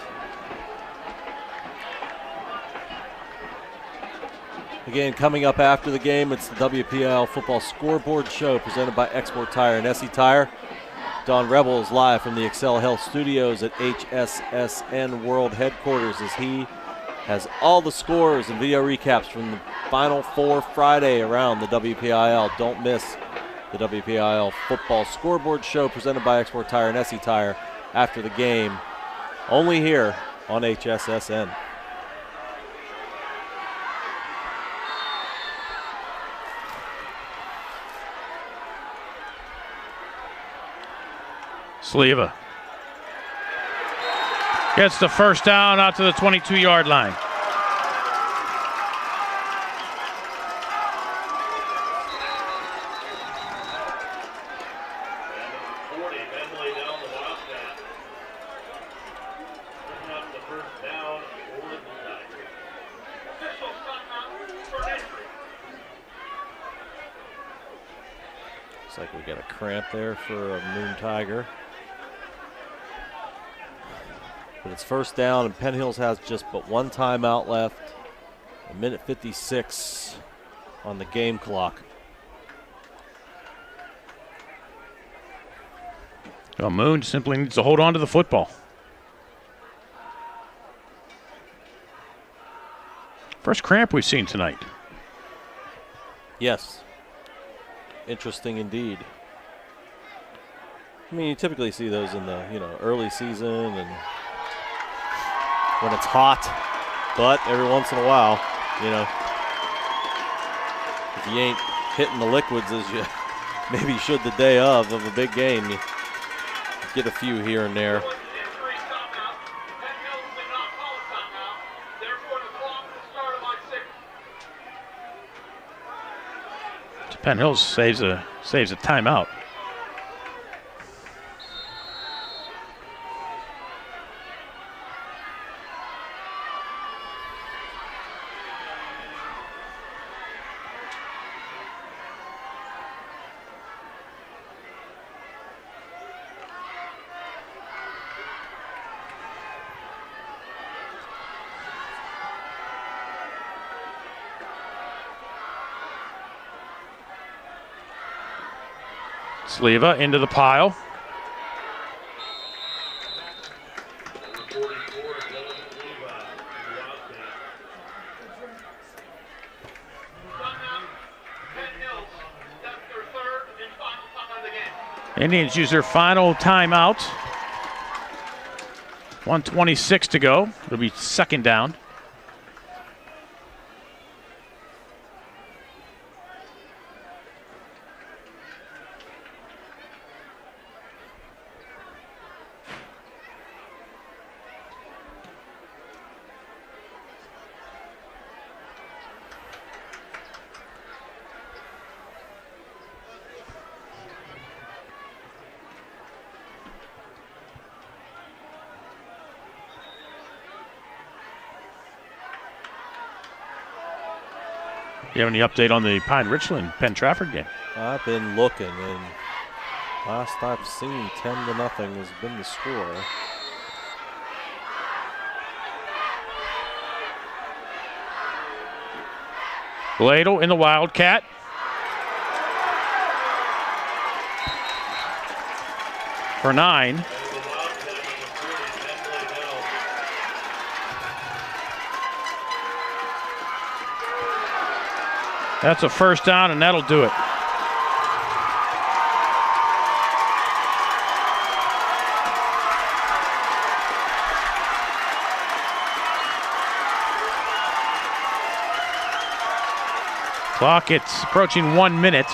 Again, coming up after the game, it's the WPIL Football Scoreboard Show presented by Export Tire and SE Tire. Don Rebel is live from the Excel Health Studios at HSSN World Headquarters as he has all the scores and video recaps from the Final Four Friday around the WPIL. Don't miss the WPIL Football Scoreboard Show presented by Export Tire and SE Tire after the game, only here on HSSN. Sleva gets the first down out to the 22-yard line. Looks like we got a cramp there for a Moon Tiger. But it's first down, and Penn Hills has just but one timeout left. A minute 56 on the game clock. Well, Moon simply needs to hold on to the football. First cramp we've seen tonight. Yes. Interesting indeed. I mean, you typically see those in the early season and when it's hot, but every once in a while, if you ain't hitting the liquids as you maybe should the day of a big game, you get a few here and there. Penn Hills saves a timeout. Sleva into the pile. Indians use their final timeout. 1:26 to go. It'll be second down. You have any update on the Pine Richland Penn Trafford game? I've been looking, and last I've seen, 10-0 has been the score. Bladel in the Wildcat. For 9. That's a first down, and that'll do it. Clock, it's approaching 1 minute.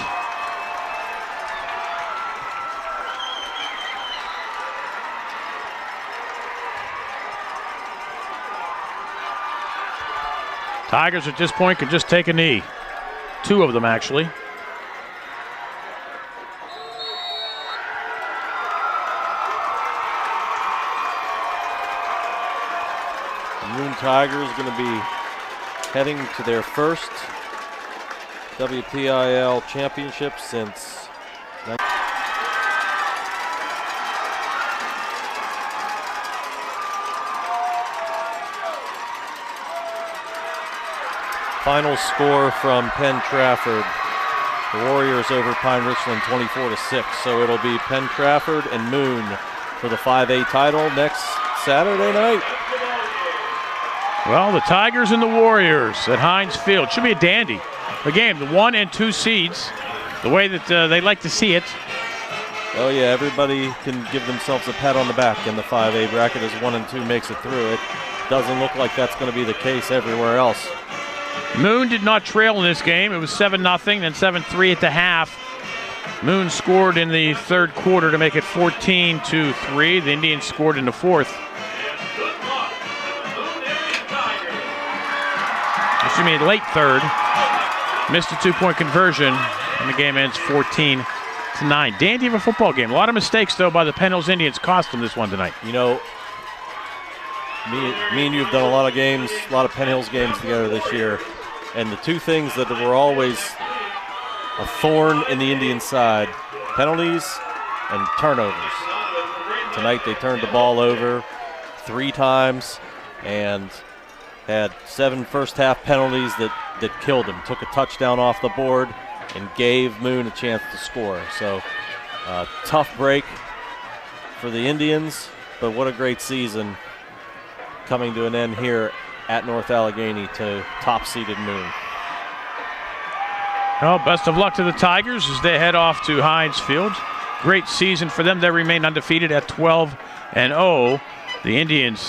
Tigers at this point could just take a knee. 2 of them, actually. The Moon Tigers going to be heading to their first Wpial championship since final score from Penn Trafford. The Warriors over Pine Richland 24-6. So it'll be Penn Trafford and Moon for the 5A title next Saturday night. Well, the Tigers and the Warriors at Heinz Field. Should be a dandy. A game, the 1 and 2 seeds, the way that they like to see it. Oh yeah, everybody can give themselves a pat on the back in the 5A bracket as 1 and 2 makes it through it. Doesn't look like that's going to be the case everywhere else. Moon did not trail in this game. It was 7-0, then 7-3 at the half. Moon scored in the third quarter to make it 14-3. The Indians scored in the fourth. Excuse me, late third. Missed a 2-point conversion, and the game ends 14-9. Dandy of a football game. A lot of mistakes, though, by the Penn Hills Indians cost them this one tonight. You know, me and you have done a lot of games, a lot of Penn Hills games together this year, and the two things that were always a thorn in the Indian side penalties and turnovers. Tonight they turned the ball over 3 times and had 7 first-half penalties that killed them. Took a touchdown off the board and gave Moon a chance to score. So tough break for the Indians, but what a great season coming to an end here at North Allegheny to top-seeded Moon. Well, best of luck to the Tigers as they head off to Heinz Field. Great season for them. They remain undefeated at 12-0. The Indians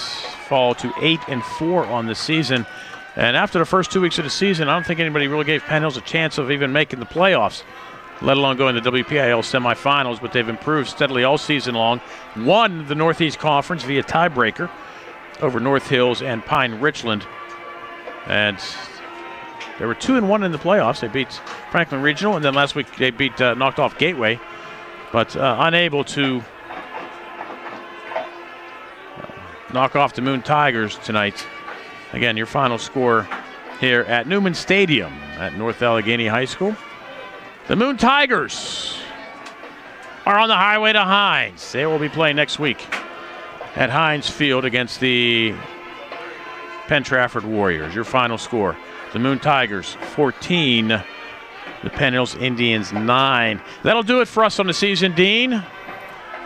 fall to 8-4 on the season. And after the first 2 weeks of the season, I don't think anybody really gave Penn Hills a chance of even making the playoffs, let alone going to the Wpial semifinals, but they've improved steadily all season long. Won the Northeast Conference via tiebreaker over North Hills and Pine Richland. And they were 2-1 in the playoffs. They beat Franklin Regional, and then last week they knocked off Gateway, but unable to knock off the Moon Tigers tonight. Again, your final score here at Newman Stadium at North Allegheny High School. The Moon Tigers are on the highway to Heinz. They will be playing next week at Heinz Field against the Penn Trafford Warriors. Your final score, the Moon Tigers 14, the Penn Hills Indians 9. That'll do it for us on the season, Dean.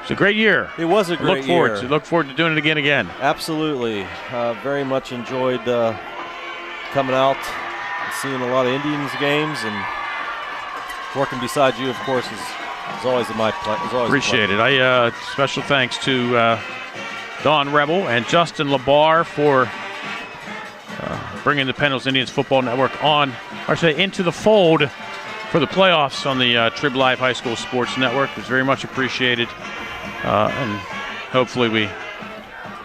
It's a great year. It was a great year. Look forward to doing it again. Absolutely. Very much enjoyed coming out and seeing a lot of Indians games, and working beside you, of course, is always my pleasure. Appreciate it. Special thanks to Don Rebel and Justin LaBar for bringing the Penn Hills Indians Football Network on, or say into the fold for the playoffs on the Trib Live High School Sports Network. It's very much appreciated. And hopefully we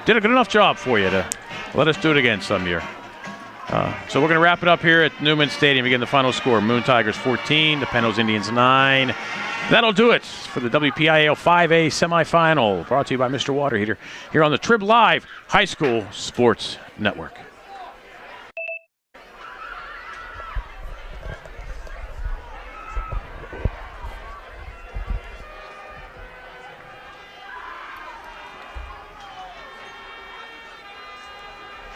did a good enough job for you to let us do it again some year. So we're going to wrap it up here at Newman Stadium. Again, the final score, Moon Tigers 14, the Penn Hills Indians 9. That'll do it for the WPIAL 5A semifinal, brought to you by Mr. Water Heater here on the Trib Live High School Sports Network.